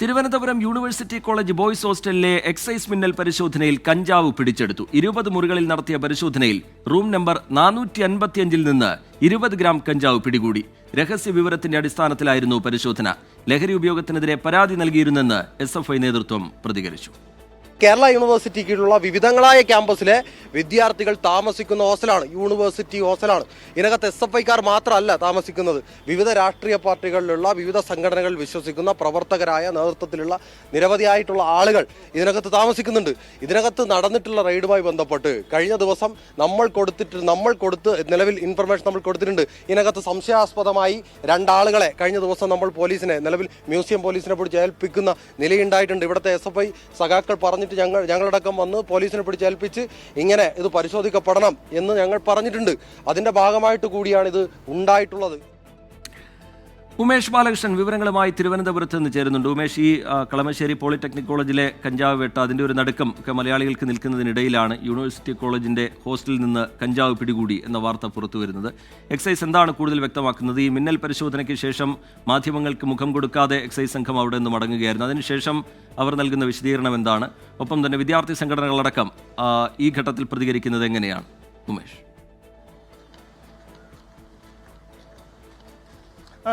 തിരുവനന്തപുരം യൂണിവേഴ്സിറ്റി കോളേജ് ബോയ്സ് ഹോസ്റ്റലിലെ എക്സൈസ് മിന്നൽ പരിശോധനയിൽ കഞ്ചാവ് പിടിച്ചെടുത്തു. 20 മുറികളിൽ നടത്തിയ പരിശോധനയിൽ റൂം നമ്പർ 455 നിന്ന് 20 ഗ്രാം കഞ്ചാവ് പിടികൂടി. രഹസ്യ വിവരത്തിന്റെ അടിസ്ഥാനത്തിലായിരുന്നു പരിശോധന. ലഹരി ഉപയോഗത്തിനെതിരെ പരാതി നൽകിയിരുന്നെന്ന് SFI നേതൃത്വം പ്രതികരിച്ചു. കേരള യൂണിവേഴ്സിറ്റി കീഴിലുള്ള വിവിധങ്ങളായ ക്യാമ്പസിലെ വിദ്യാർത്ഥികൾ താമസിക്കുന്ന ഹോസ്റ്റലാണ് യൂണിവേഴ്സിറ്റി ഹോസ്റ്റലാണ്. ഇതിനകത്ത് SFIക്കാർ മാത്രമല്ല താമസിക്കുന്നത്, വിവിധ രാഷ്ട്രീയ പാർട്ടികളിലുള്ള വിവിധ സംഘടനകൾ വിശ്വസിക്കുന്ന പ്രവർത്തകരായ നേതൃത്വത്തിലുള്ള നിരവധിയായിട്ടുള്ള ആളുകൾ ഇതിനകത്ത് താമസിക്കുന്നുണ്ട്. ഇതിനകത്ത് നടന്നിട്ടുള്ള റെയ്ഡുമായി ബന്ധപ്പെട്ട് കഴിഞ്ഞ ദിവസം നമ്മൾ കൊടുത്ത് നിലവിൽ ഇൻഫർമേഷൻ നമ്മൾ കൊടുത്തിട്ടുണ്ട്. ഇതിനകത്ത് സംശയാസ്പദമായി 2 ആളുകളെ കഴിഞ്ഞ ദിവസം നമ്മൾ പോലീസിനെ, നിലവിൽ മ്യൂസിയം പോലീസിനെ പിടിച്ച് ഏൽപ്പിക്കുന്ന നിലയുണ്ടായിട്ടുണ്ട്. ഇവിടുത്തെ SFI സഖാക്കൾ പറഞ്ഞിട്ട് ഞങ്ങളടക്കം വന്ന് പോലീസിനെ പിടിച്ചേൽപ്പിച്ച് ഇങ്ങനെ ഇത് പരിശോധിക്കപ്പെടണം എന്ന് ഞങ്ങൾ പറഞ്ഞിട്ടുണ്ട്. അതിന്റെ ഭാഗമായിട്ട് കൂടിയാണ് ഇത് ഉണ്ടായിട്ടുള്ളത്. ഉമേഷ് ബാലകൃഷ്ണൻ വിവരങ്ങളുമായി തിരുവനന്തപുരത്ത് നിന്ന് ചേരുന്നുണ്ട്. ഉമേഷ്, ഈ കളമശ്ശേരി പോളിടെക്നിക് കോളേജിലെ കഞ്ചാവ് വേട്ട, അതിൻ്റെ ഒരു നടുക്കം ഒക്കെ മലയാളികൾക്ക് നിൽക്കുന്നതിനിടയിലാണ് യൂണിവേഴ്സിറ്റി കോളേജിൻ്റെ ഹോസ്റ്റലിൽ നിന്ന് കഞ്ചാവ് പിടികൂടി എന്ന വാർത്ത പുറത്തു വരുന്നത്. എക്സൈസ് എന്താണ് കൂടുതൽ വ്യക്തമാക്കുന്നത്? ഈ മിന്നൽ പരിശോധനയ്ക്ക് ശേഷം മാധ്യമങ്ങൾക്ക് മുഖം കൊടുക്കാതെ എക്സൈസ് സംഘം അവിടെ നിന്ന് മടങ്ങുകയായിരുന്നു. അതിനുശേഷം അവർ നൽകുന്ന വിശദീകരണം എന്താണ്? ഒപ്പം തന്നെ വിദ്യാർത്ഥി സംഘടനകളടക്കം ഈ ഘട്ടത്തിൽ പ്രതികരിക്കുന്നത് എങ്ങനെയാണ്? ഉമേഷ്.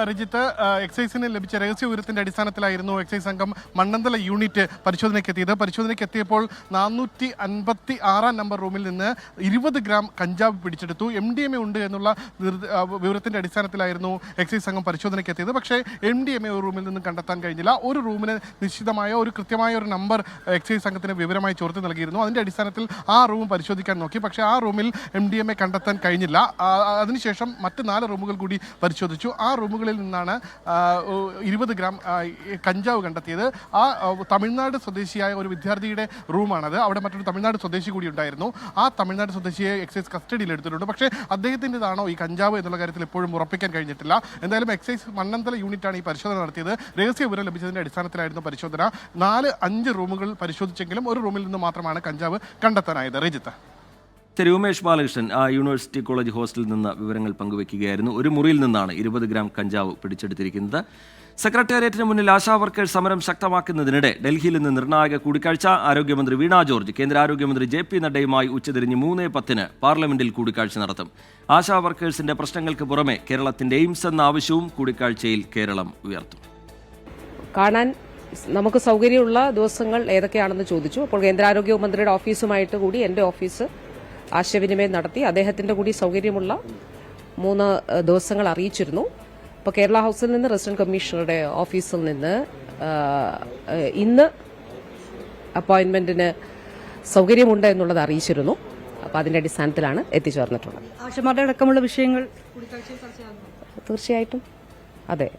രഞ്ജിത്ത്, എക്സൈസിന് ലഭിച്ച രഹസ്യ വിവരത്തിന്റെ അടിസ്ഥാനത്തിലായിരുന്നു എക്സൈസ് സംഘം മണ്ണന്തല യൂണിറ്റ് പരിശോധനയ്ക്കെത്തിയത്. പരിശോധനയ്ക്കെത്തിയപ്പോൾ 456 നമ്പർ റൂമിൽ നിന്ന് 20 ഗ്രാം കഞ്ചാവ് പിടിച്ചെടുത്തു. MDMA ഉണ്ട് എന്നുള്ള വിവരത്തിന്റെ അടിസ്ഥാനത്തിലായിരുന്നു എക്സൈസ് സംഘം പരിശോധനയ്ക്കെത്തിയത്. പക്ഷേ MDMA ഒരു റൂമിൽ നിന്ന് കണ്ടെത്താൻ കഴിഞ്ഞില്ല. ഒരു റൂമിന് നിശ്ചിതമായ ഒരു കൃത്യമായ ഒരു നമ്പർ എക്സൈസ് സംഘത്തിന് വിവരമായി ചോർത്തി നൽകിയിരുന്നു. അതിന്റെ അടിസ്ഥാനത്തിൽ ആ റൂം പരിശോധിക്കാൻ നോക്കി. പക്ഷേ ആ റൂമിൽ MDMA കണ്ടെത്താൻ കഴിഞ്ഞില്ല. അതിനുശേഷം മറ്റ് 4 റൂമുകൾ കൂടി പരിശോധിച്ചു. ആ റൂമുകളിൽ നിന്നാണ് 20 ഗ്രാം കഞ്ചാവ് കണ്ടെത്തിയത്. ആ തമിഴ്നാട് സ്വദേശിയായ ഒരു വിദ്യാർത്ഥിയുടെ റൂമാണത്. അവിടെ മറ്റൊരു തമിഴ്നാട് സ്വദേശി കൂടി ഉണ്ടായിരുന്നു. ആ തമിഴ്നാട് സ്വദേശിയെ എക്സൈസ് കസ്റ്റഡിയിൽ എടുത്തിട്ടുണ്ട്. പക്ഷേ അദ്ദേഹത്തിൻ്റെതാണോ ഈ കഞ്ചാവ് എന്നുള്ള കാര്യത്തിൽ എപ്പോഴും ഉറപ്പിക്കാൻ കഴിഞ്ഞിട്ടില്ല. എന്തായാലും എക്സൈസ് മണ്ണന്തല യൂണിറ്റാണ് ഈ പരിശോധന നടത്തിയത്. രഹസ്യ വിവരം ലഭിച്ചതിൻ്റെ അടിസ്ഥാനത്തിലായിരുന്നു പരിശോധന. 4-5 റൂമുകൾ പരിശോധിച്ചെങ്കിലും ഒരു റൂമിൽ നിന്ന് മാത്രമാണ് കഞ്ചാവ് കണ്ടെത്താനായത്. രജിത്ത്. ശരി, ഉമേഷ് ബാലകൃഷ്ണൻ യൂണിവേഴ്സിറ്റി കോളേജ് ഹോസ്റ്റലിൽ നിന്ന് വിവരങ്ങൾ പങ്കുവയ്ക്കുകയായിരുന്നു. ഒരു മുറിയിൽ നിന്നാണ് 20 ഗ്രാം കഞ്ചാവ് പിടിച്ചെടുത്തിരിക്കുന്നത്. സെക്രട്ടേറിയറ്റിന് മുന്നിൽ ആശാ വർക്കേഴ്സ് സമരം ശക്തമാക്കുന്നതിനിടെ ഡൽഹിയിൽ നിന്ന് നിർണായക കൂടിക്കാഴ്ച. ആരോഗ്യമന്ത്രി വീണ ജോർജ് കേന്ദ്ര ആരോഗ്യമന്ത്രി JP നഡ്ഡയുമായി ഉച്ചതിരിഞ്ഞ് 3:10 പാർലമെന്റിൽ കൂടിക്കാഴ്ച നടത്തും. ആശാ വർക്കേഴ്സിന്റെ പ്രശ്നങ്ങൾക്ക് പുറമെ കേരളത്തിന്റെ എയിംസ് എന്ന ആവശ്യവും കൂടിക്കാഴ്ചയിൽ കേരളം ഉയർത്തും. കാണാൻ നമുക്ക് സൗകര്യമുള്ള ദിവസങ്ങൾ ഏതൊക്കെയാണെന്ന് ചോദിച്ചു. അപ്പോൾ കേന്ദ്ര ആരോഗ്യമന്ത്രിയുടെ ഓഫീസുമായിട്ട് കൂടി എൻ്റെ ഓഫീസ് ആശയവിനിമയം നടത്തി. അദ്ദേഹത്തിൻ്റെ കൂടി സൗകര്യമുള്ള 3 ദിവസങ്ങൾ അറിയിച്ചിരുന്നു. ഇപ്പോൾ കേരള ഹൗസിൽ നിന്ന് റെസിഡന്റ് കമ്മീഷണറുടെ ഓഫീസിൽ നിന്ന് ഇന്ന് അപ്പോയിന്റ്മെന്റിന് സൗകര്യമുണ്ട് എന്നുള്ളത് അറിയിച്ചിരുന്നു. അപ്പോൾ അതിന്റെ അടിസ്ഥാനത്തിലാണ് എത്തിച്ചേർന്നിട്ടുള്ളത്. ആശമാരുടെ അടക്കമുള്ള വിഷയങ്ങൾ തീർച്ചയായിട്ടും അതെ.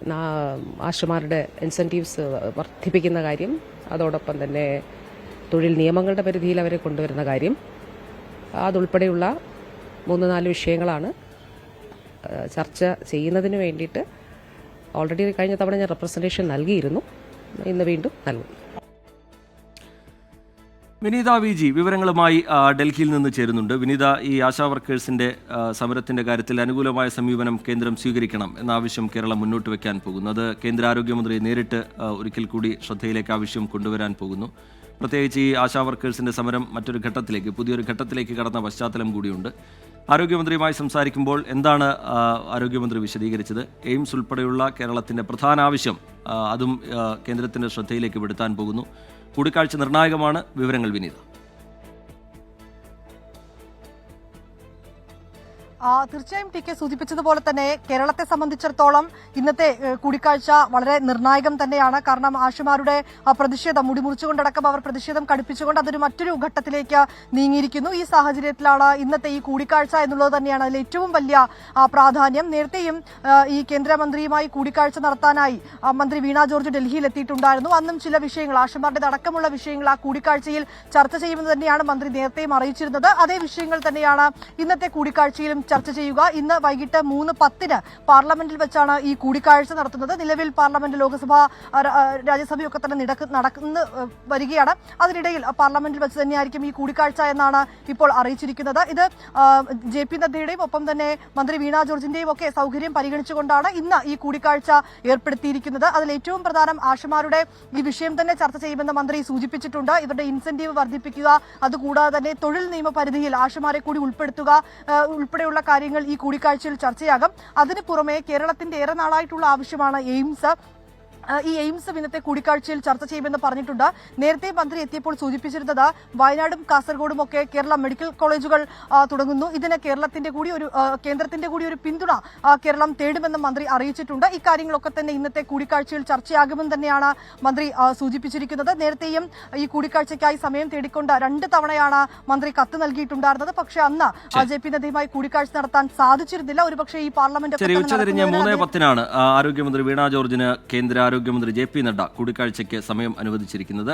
ആശമാരുടെ ഇൻസെന്റീവ്സ് വർദ്ധിപ്പിക്കുന്ന കാര്യം, അതോടൊപ്പം തന്നെ തൊഴിൽ നിയമങ്ങളുടെ പരിധിയിൽ അവരെ കൊണ്ടുവരുന്ന കാര്യം, അതുൾപ്പെടെയുള്ള 3-4 വിഷയങ്ങളാണ് ചർച്ച ചെയ്യുന്നതിന് വേണ്ടിയിട്ട് ഓൾറെഡി കഴിഞ്ഞ തവണ ഞാൻ റെപ്രസെന്റേഷൻ നൽകിയിരുന്നു. ഇന്ന് വീണ്ടും നൽകും. വിനീത VG വിവരങ്ങളുമായി ഡൽഹിയിൽ നിന്ന് ചേരുന്നുണ്ട്. വിനീത, ഈ ആശാ വർക്കേഴ്സിന്റെ സമരത്തിന്റെ കാര്യത്തിൽ അനുകൂലമായ സമീപനം കേന്ദ്രം സ്വീകരിക്കണം എന്ന ആവശ്യം കേരളം മുന്നോട്ട് വയ്ക്കാൻ പോകുന്നു. അത് കേന്ദ്ര ആരോഗ്യമന്ത്രി നേരിട്ട് ഒരിക്കൽ കൂടി ശ്രദ്ധയിലേക്ക് ആവശ്യം കൊണ്ടുവരാൻ പോകുന്നു. പ്രത്യേകിച്ച് ഈ ആശാ വർക്കേഴ്സിന്റെ സമരം മറ്റൊരു ഘട്ടത്തിലേക്ക്, പുതിയൊരു ഘട്ടത്തിലേക്ക് കടന്ന പശ്ചാത്തലം കൂടിയുണ്ട്. ആരോഗ്യമന്ത്രിയുമായി സംസാരിക്കുമ്പോൾ എന്താണ് ആരോഗ്യമന്ത്രി വിശദീകരിച്ചത്? എയിംസ് ഉൾപ്പെടെയുള്ള കേരളത്തിന്റെ പ്രധാന ആവശ്യം അതും കേന്ദ്രത്തിന്റെ ശ്രദ്ധയിലേക്ക് പെടുത്താൻ പോകുന്നു. കൂടിക്കാഴ്ച നിർണായകമാണ്. വിവരങ്ങൾ വിനീത. തീർച്ചയായും ടി കെ സൂചിപ്പിച്ചതുപോലെ തന്നെ കേരളത്തെ സംബന്ധിച്ചിടത്തോളം ഇന്നത്തെ കൂടിക്കാഴ്ച വളരെ നിർണായകം തന്നെയാണ്. കാരണം ആശുമാരുടെ പ്രതിഷേധം മുടിമുറിച്ചുകൊണ്ടടക്കം അവർ പ്രതിഷേധം കടുപ്പിച്ചുകൊണ്ട് അതൊരു മറ്റൊരു ഘട്ടത്തിലേക്ക് നീങ്ങിയിരിക്കുന്നു. ഈ സാഹചര്യത്തിലാണ് ഇന്നത്തെ ഈ കൂടിക്കാഴ്ച എന്നുള്ളത് തന്നെയാണ് അതിൽ ഏറ്റവും വലിയ പ്രാധാന്യം. നേരത്തെയും ഈ കേന്ദ്രമന്ത്രിയുമായി കൂടിക്കാഴ്ച നടത്താനായി മന്ത്രി വീണ ജോർജ് ഡൽഹിയിൽ എത്തിയിട്ടുണ്ടായിരുന്നു. അന്നും ചില വിഷയങ്ങൾ, ആശുമാരുടെ അടക്കമുള്ള വിഷയങ്ങൾ ആ കൂടിക്കാഴ്ചയിൽ ചർച്ച ചെയ്യുമെന്ന് തന്നെയാണ് മന്ത്രി നേരത്തെയും അറിയിച്ചിരുന്നത്. അതേ വിഷയങ്ങൾ തന്നെയാണ് ഇന്നത്തെ കൂടിക്കാഴ്ചയിലും ചർച്ച ചെയ്യുക. ഇന്ന് വൈകിട്ട് 3:10 പാർലമെന്റിൽ വെച്ചാണ് ഈ കൂടിക്കാഴ്ച നടത്തുന്നത്. നിലവിൽ പാർലമെന്റ്, ലോക്സഭ, രാജ്യസഭയൊക്കെ തന്നെ നടക്കുന്നു വരികയാണ്. അതിനിടയിൽ പാർലമെന്റിൽ വെച്ച് തന്നെയായിരിക്കും ഈ കൂടിക്കാഴ്ച എന്നാണ് ഇപ്പോൾ അറിയിച്ചിരിക്കുന്നത്. ഇത് JP നദ്ദയുടെയും ഒപ്പം തന്നെ മന്ത്രി വീണ ജോർജിന്റെയും ഒക്കെ സൗകര്യം പരിഗണിച്ചുകൊണ്ടാണ് ഇന്ന് ഈ കൂടിക്കാഴ്ച ഏർപ്പെടുത്തിയിരിക്കുന്നത്. അതിൽ ഏറ്റവും പ്രധാനം ആശമാരുടെ ഈ വിഷയം തന്നെ ചർച്ച ചെയ്യുമെന്ന് മന്ത്രി സൂചിപ്പിച്ചിട്ടുണ്ട്. ഇവരുടെ ഇൻസെന്റീവ് വർദ്ധിപ്പിക്കുക, അതുകൂടാതെ തന്നെ തൊഴിൽ നിയമ പരിധിയിൽ ആശമാരെ കൂടി ഉൾപ്പെടെയുള്ള കാര്യങ്ങൾ ഈ കൂടിക്കാഴ്ചയിൽ ചർച്ചയാകും. അതിനു പുറമെ കേരളത്തിന്റെ ഏറെ നാളായിട്ടുള്ള ആവശ്യമാണ് എയിംസ്. ഈ എയിംസ് ഇന്നത്തെ കൂടിക്കാഴ്ചയിൽ ചർച്ച ചെയ്യുമെന്ന് പറഞ്ഞിട്ടുണ്ട്. നേരത്തെ മന്ത്രി എത്തിയപ്പോൾ സൂചിപ്പിച്ചിരുന്നത് വയനാടും കാസർഗോഡും ഒക്കെ കേരള മെഡിക്കൽ കോളേജുകൾ തുടങ്ങുന്നു. ഇതിന് കേന്ദ്രത്തിന്റെ കൂടി ഒരു പിന്തുണ കേരളം തേടുമെന്ന് മന്ത്രി അറിയിച്ചിട്ടുണ്ട്. ഇക്കാര്യങ്ങളൊക്കെ തന്നെ ഇന്നത്തെ കൂടിക്കാഴ്ചയിൽ ചർച്ചയാകുമെന്ന് തന്നെയാണ് മന്ത്രി സൂചിപ്പിച്ചിരിക്കുന്നത്. നേരത്തെയും ഈ കൂടിക്കാഴ്ചയ്ക്കായി സമയം തേടിക്കൊണ്ട് 2 തവണയാണ് മന്ത്രി കത്ത് നൽകിയിട്ടുണ്ടായിരുന്നത്. പക്ഷേ അന്ന് JP നദ്ദയുമായി കൂടിക്കാഴ്ച നടത്താൻ സാധിച്ചിരുന്നില്ല. ഒരുപക്ഷെ ഈ പാർലമെന്റ് ഉച്ചതിരിഞ്ഞ് 3:10 ആരോഗ്യമന്ത്രി വീണ ജോർജിന് കേന്ദ്ര ആരോഗ്യമന്ത്രി JP നഡ്ഡ കൂടിക്കാഴ്ചയ്ക്ക് സമയം അനുവദിച്ചിരിക്കുന്നത്.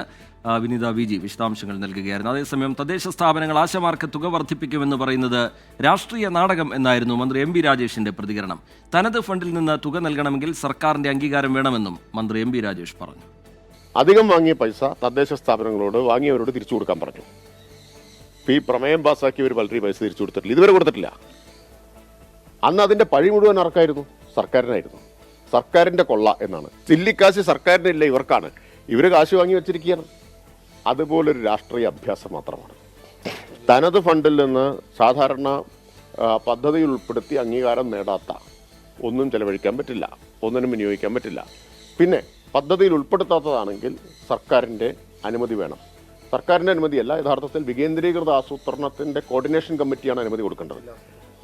വിനീത VG വിശദാംശങ്ങൾ നൽകുകയായിരുന്നു. അതേസമയം തദ്ദേശ സ്ഥാപനങ്ങൾ ആശമാർക്ക് തുക വർദ്ധിപ്പിക്കുമെന്ന് പറയുന്നത് രാഷ്ട്രീയ നാടകം എന്നായിരുന്നു മന്ത്രി MB രാജേഷിന്റെ പ്രതികരണം. തനത് ഫണ്ടിൽ നിന്ന് തുക നൽകണമെങ്കിൽ സർക്കാരിന്റെ അംഗീകാരം വേണമെന്നും മന്ത്രി MB രാജേഷ് പറഞ്ഞു. അധികം വാങ്ങിയ പൈസ തദ്ദേശ സ്ഥാപനങ്ങളോട് വാങ്ങിയവരോട് തിരിച്ചു കൊടുക്കാൻ പറഞ്ഞു. ഈ പ്രമേയം പാസ്സാക്കിയവർ വളരെ പൈസ തിരിച്ചു കൊടുത്തിട്ടില്ല, ഇതുവരെ കൊടുത്തിട്ടില്ല. അന്ന് അതിന്റെ പഴി മുഴുവൻ ആർക്കായിരുന്നു? സർക്കാരിനായിരുന്നു. സർക്കാരിന്റെ കൊള്ള എന്നാണ്. ചില്ലിക്കാശ് സർക്കാരിനില്ല, ഇവർക്കാണ്. ഇവര് കാശ് വാങ്ങി വെച്ചിരിക്കുകയാണ്. അതുപോലൊരു രാഷ്ട്രീയ അഭ്യാസം മാത്രമാണ്. തനത് ഫണ്ടിൽ നിന്ന് സാധാരണ പദ്ധതിയിൽ ഉൾപ്പെടുത്തി അംഗീകാരം നേടാത്ത ഒന്നും ചെലവഴിക്കാൻ പറ്റില്ല, ഒന്നിനും വിനിയോഗിക്കാൻ പറ്റില്ല. പിന്നെ പദ്ധതിയിൽ ഉൾപ്പെടുത്താത്തതാണെങ്കിൽ സർക്കാരിൻ്റെ അനുമതി വേണം. സർക്കാരിൻ്റെ അനുമതിയല്ല, യഥാർത്ഥത്തിൽ വികേന്ദ്രീകൃത ആസൂത്രണത്തിൻ്റെ കോർഡിനേഷൻ കമ്മിറ്റിയാണ് അനുമതി കൊടുക്കേണ്ടത്,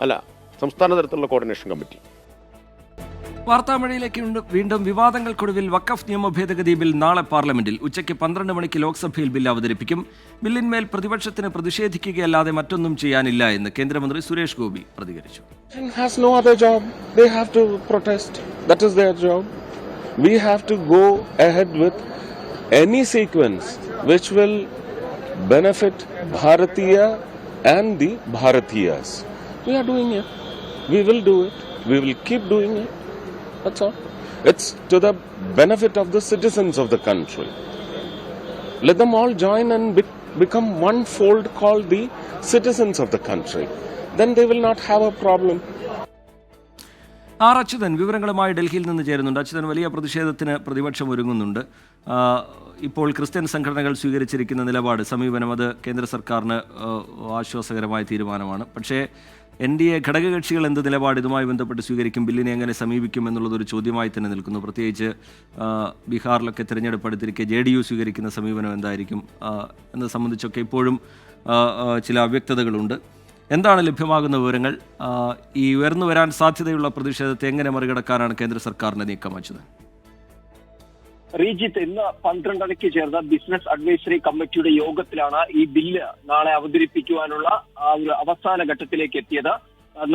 അല്ല സംസ്ഥാന തലത്തിലുള്ള കോർഡിനേഷൻ കമ്മിറ്റി. വാർത്താമഴയിലേക്ക് വീണ്ടും വിവാദങ്ങൾക്കൊടുവിൽ വഖഫ് നിയമ ഭേദഗതി ബിൽ നാളെ പാർലമെന്റിൽ. ഉച്ചയ്ക്ക് 12 മണിക്ക് ലോക്സഭയിൽ ബിൽ അവതരിപ്പിക്കും. ബില്ലിന്മേൽ പ്രതിപക്ഷത്തിന് പ്രതിഷേധിക്കുകയല്ലാതെ മറ്റൊന്നും ചെയ്യാനില്ല എന്ന് കേന്ദ്രമന്ത്രി സുരേഷ് ഗോപി പ്രതികരിച്ചു. We have to go ahead with any sequence which will benefit Bharatiya and the Bharatiyas. We are doing it. We will do it. We will keep doing it. That's all. It's to the benefit of the citizens of the country. Let them all join and become one fold called the citizens of the country. Then they will not have a problem. Achuthan വിവരങ്ങളുമായി ഡൽഹിയിൽ നിന്ന് ചേരുന്നുണ്ട്. അച്യുതൻ, വലിയ പ്രതിഷേധത്തിന് പ്രതിപക്ഷം ഒരുങ്ങുന്നുണ്ട്. ഇപ്പോൾ Christian സംഘടനകൾ സ്വീകരിച്ചിരിക്കുന്ന നിലപാട്, സമീപനം, അത് കേന്ദ്ര സർക്കാരിന് ആശ്വാസകരമായ തീരുമാനമാണ്. പക്ഷേ NDA ഘടകകക്ഷികൾ എന്ത് നിലപാട് ഇതുമായി ബന്ധപ്പെട്ട് സ്വീകരിക്കും, ബില്ലിനെ എങ്ങനെ സമീപിക്കും എന്നുള്ളതൊരു ചോദ്യമായി തന്നെ നിൽക്കുന്നു. പ്രത്യേകിച്ച് ബീഹാറിലൊക്കെ തിരഞ്ഞെടുപ്പ് അടുത്തിരിക്കെ JDU സ്വീകരിക്കുന്ന സമീപനം എന്തായിരിക്കും എന്നത് സംബന്ധിച്ചൊക്കെ ഇപ്പോഴും ചില അവ്യക്തതകളുണ്ട്. എന്താണ് ലഭ്യമാകുന്ന വിവരങ്ങൾ? ഈ ഉയർന്നു വരാൻ സാധ്യതയുള്ള പ്രതിഷേധത്തെ എങ്ങനെ മറികടക്കാനാണ് കേന്ദ്ര സർക്കാരിന്റെ നീക്കം? അച്യുതൻ, റീജിത്ത്, ഇന്ന് 12:30 ചേർന്ന ബിസിനസ് അഡ്വൈസറി കമ്മിറ്റിയുടെ യോഗത്തിലാണ് ഈ ബില്ല് നാളെ അവതരിപ്പിക്കുവാനുള്ള ഒരു അവസാന ഘട്ടത്തിലേക്ക് എത്തിയത്.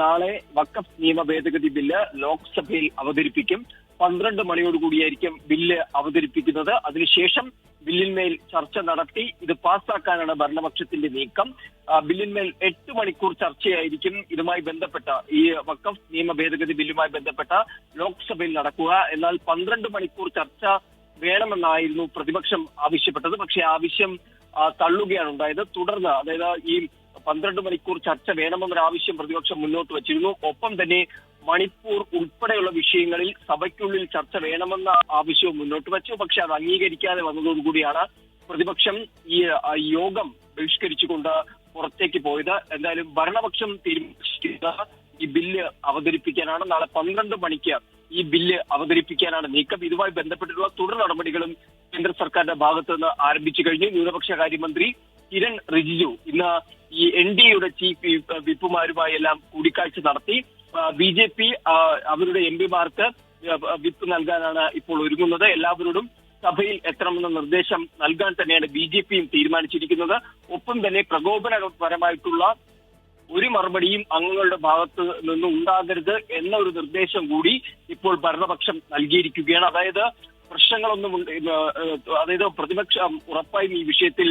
നാളെ വഖഫ് നിയമ ഭേദഗതി ബില്ല് ലോക്സഭയിൽ അവതരിപ്പിക്കും. 12 മണിയോടുകൂടിയായിരിക്കും ബില്ല് അവതരിപ്പിക്കുന്നത്. അതിനുശേഷം ബില്ലിന്മേൽ ചർച്ച നടത്തി ഇത് പാസ്സാക്കാനാണ് ഭരണപക്ഷത്തിന്റെ നീക്കം. ബില്ലിന്മേൽ 8 മണിക്കൂർ ചർച്ചയായിരിക്കും ഇതുമായി ബന്ധപ്പെട്ട ഈ വഖഫ് നിയമ ഭേദഗതി ബില്ലുമായി ബന്ധപ്പെട്ട ലോക്സഭയിൽ നടക്കുക. എന്നാൽ 12 മണിക്കൂർ ചർച്ച വേണമെന്നായിരുന്നു പ്രതിപക്ഷം ആവശ്യപ്പെട്ടത്. പക്ഷേ ആവശ്യം തള്ളുകയാണ് ഉണ്ടായത്. തുടർന്ന്, അതായത് ഈ 12 മണിക്കൂർ ചർച്ച വേണമെന്നൊരു ആവശ്യം പ്രതിപക്ഷം മുന്നോട്ട് വച്ചിരുന്നു. ഒപ്പം തന്നെ മണിപ്പൂർ ഉൾപ്പെടെയുള്ള വിഷയങ്ങളിൽ സഭയ്ക്കുള്ളിൽ ചർച്ച വേണമെന്ന ആവശ്യവും മുന്നോട്ട് വെച്ചു. പക്ഷെ അത് അംഗീകരിക്കാതെ വന്നതോടുകൂടിയാണ് പ്രതിപക്ഷം ഈ യോഗം ബഹിഷ്കരിച്ചുകൊണ്ട് പുറത്തേക്ക് പോയത്. എന്തായാലും ഭരണപക്ഷം തീരുമാനിച്ചിരിക്കുന്നത് ഈ ബില്ല് അവതരിപ്പിക്കാനാണ്. നാളെ 12 മണിക്ക് ഈ ബില്ല് അവതരിപ്പിക്കാനാണ് നീക്കം. ഇതുമായി ബന്ധപ്പെട്ടിട്ടുള്ള തുടർ നടപടികളും കേന്ദ്ര സർക്കാരിന്റെ ഭാഗത്തു നിന്ന് ആരംഭിച്ചു കഴിഞ്ഞു. ന്യൂനപക്ഷ കാര്യമന്ത്രി കിരൺ റിജിജു ഇന്ന് ഈ NDAയുടെ ചീഫ് വിപ്പുമാരുമായി എല്ലാം കൂടിക്കാഴ്ച നടത്തി. BJP അവരുടെ MP-മാർക്ക് വിപ്പ് നൽകാനാണ് ഇപ്പോൾ ഒരുങ്ങുന്നത്. എല്ലാവരോടും സഭയിൽ എത്തണമെന്ന നിർദ്ദേശം നൽകാൻ തന്നെയാണ് BJPയും തീരുമാനിച്ചിരിക്കുന്നത്. ഒപ്പം തന്നെ പ്രകോപനപരമായിട്ടുള്ള ഒരു മറുപടിയും അംഗങ്ങളുടെ ഭാഗത്ത് നിന്ന് ഉണ്ടാകരുത് എന്ന ഒരു നിർദ്ദേശം കൂടി ഇപ്പോൾ ഭരണപക്ഷം നൽകിയിരിക്കുകയാണ്. അതായത് പ്രശ്നങ്ങളൊന്നും, അതായത് പ്രതിപക്ഷം ഉറപ്പായും ഈ വിഷയത്തിൽ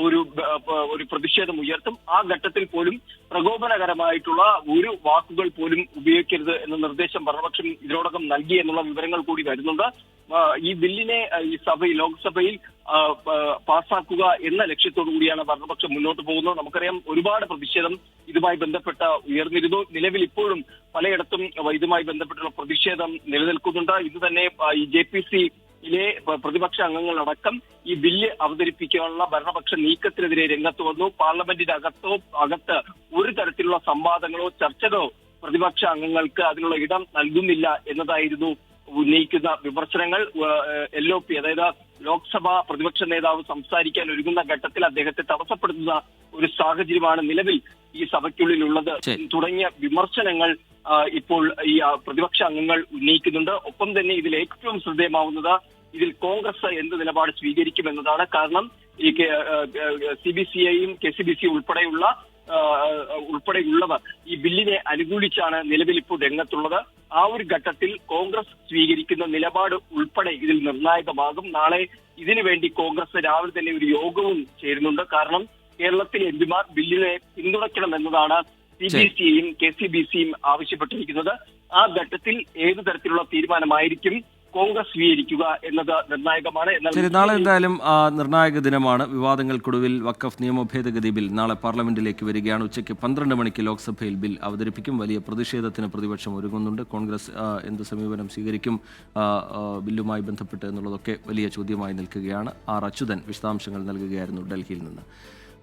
ഒരു പ്രതിഷേധം ഉയർത്തും. ആ ഘട്ടത്തിൽ പോലും പ്രകോപനകരമായിട്ടുള്ള ഒരു വാക്കുകൾ പോലും ഉപയോഗിക്കരുത് എന്ന നിർദ്ദേശം ഭരണപക്ഷം ഇതിനോടകം നൽകി എന്നുള്ള വിവരങ്ങൾ കൂടി വരുന്നുണ്ട്. ഈ ബില്ലിനെ ഈ ലോക്സഭയിൽ പാസ്സാക്കുക എന്ന ലക്ഷ്യത്തോടു കൂടിയാണ് ഭരണപക്ഷം മുന്നോട്ട് പോകുന്നത്. നമുക്കറിയാം, ഒരുപാട് പ്രതിഷേധം ഇതുമായി ബന്ധപ്പെട്ട് ഉയർന്നിരുന്നു. നിലവിൽ ഇപ്പോഴും പലയിടത്തും ഇതുമായി ബന്ധപ്പെട്ടുള്ള പ്രതിഷേധം നിലനിൽക്കുന്നുണ്ട്. ഇത് തന്നെ ഈ JPC-യിലെ പ്രതിപക്ഷ അംഗങ്ങളടക്കം ഈ ബില്ല് അവതരിപ്പിക്കാനുള്ള ഭരണപക്ഷ നീക്കത്തിനെതിരെ രംഗത്ത് വന്നു. പാർലമെന്റിന്റെ അകത്ത് ഒരു തരത്തിലുള്ള സംവാദങ്ങളോ ചർച്ചകളോ പ്രതിപക്ഷ അംഗങ്ങൾക്ക് അതിനുള്ള ഇടം നൽകുന്നില്ല എന്നതായിരുന്നു ഉന്നയിക്കുന്ന വിമർശനങ്ങൾ. LOP, അതായത് ലോക്സഭാ പ്രതിപക്ഷ നേതാവ് സംസാരിക്കാൻ ഒരുങ്ങുന്ന ഘട്ടത്തിൽ അദ്ദേഹത്തെ തടസ്സപ്പെടുത്തുന്ന ഒരു സാഹചര്യമാണ് നിലവിൽ ഈ സഭയ്ക്കുള്ളിലുള്ളത് തുടങ്ങിയ വിമർശനങ്ങൾ ഇപ്പോൾ ഈ പ്രതിപക്ഷ അംഗങ്ങൾ ഉന്നയിക്കുന്നുണ്ട്. ഒപ്പം തന്നെ ഇതിൽ ഏറ്റവും ശ്രദ്ധേയമാവുന്നത് ഇതിൽ കോൺഗ്രസ് എന്ത് നിലപാട് സ്വീകരിക്കുമെന്നതാണ്. കാരണം ഈ CBCIയും KCBC ഉൾപ്പെടെയുള്ള ഉൾപ്പെടെയുള്ളവർ ഈ ബില്ലിനെ അനുകൂലിച്ചാണ് നിലവിൽ ഇപ്പോൾ രംഗത്തുള്ളത്. ആ ഒരു ഘട്ടത്തിൽ കോൺഗ്രസ് സ്വീകരിക്കുന്ന നിലപാട് ഉൾപ്പെടെ ഇതിൽ നിർണായകമാകും. നാളെ ഇതിനു വേണ്ടി കോൺഗ്രസ് രാവിലെ തന്നെ ഒരു യോഗവും ചേരുന്നുണ്ട്. കാരണം കേരളത്തിലെ എംപിമാർ ബില്ലിനെ പിന്തുണയ്ക്കണമെന്നതാണ് CBCയും KCBCയും ആവശ്യപ്പെട്ടിരിക്കുന്നത്. ആ ഘട്ടത്തിൽ ഏതു തരത്തിലുള്ള തീരുമാനമായിരിക്കും കോൺഗ്രസ് സ്വീകരിക്കുക എന്നത് നിർണായകമാണ്. ശരി, നാളെ എന്തായാലും നിർണായക ദിനമാണ്. വിവാദങ്ങൾക്കൊടുവിൽ വഖഫ് നിയമ ഭേദഗതി ബിൽ നാളെ പാർലമെന്റിലേക്ക് വരികയാണ്. ഉച്ചയ്ക്ക് 12 മണിക്ക് ലോക്സഭയിൽ ബിൽ അവതരിപ്പിക്കും. വലിയ പ്രതിഷേധത്തിന് പ്രതിപക്ഷം ഒരുങ്ങുന്നുണ്ട്. കോൺഗ്രസ് എന്ത് സമീപനം സ്വീകരിക്കും ബില്ലുമായി ബന്ധപ്പെട്ട് എന്നുള്ളതൊക്കെ വലിയ ചോദ്യമായി നിൽക്കുകയാണ്. ആർ അച്യുതൻ വിശദാംശങ്ങൾ നൽകുകയായിരുന്നു ഡൽഹിയിൽ നിന്ന്.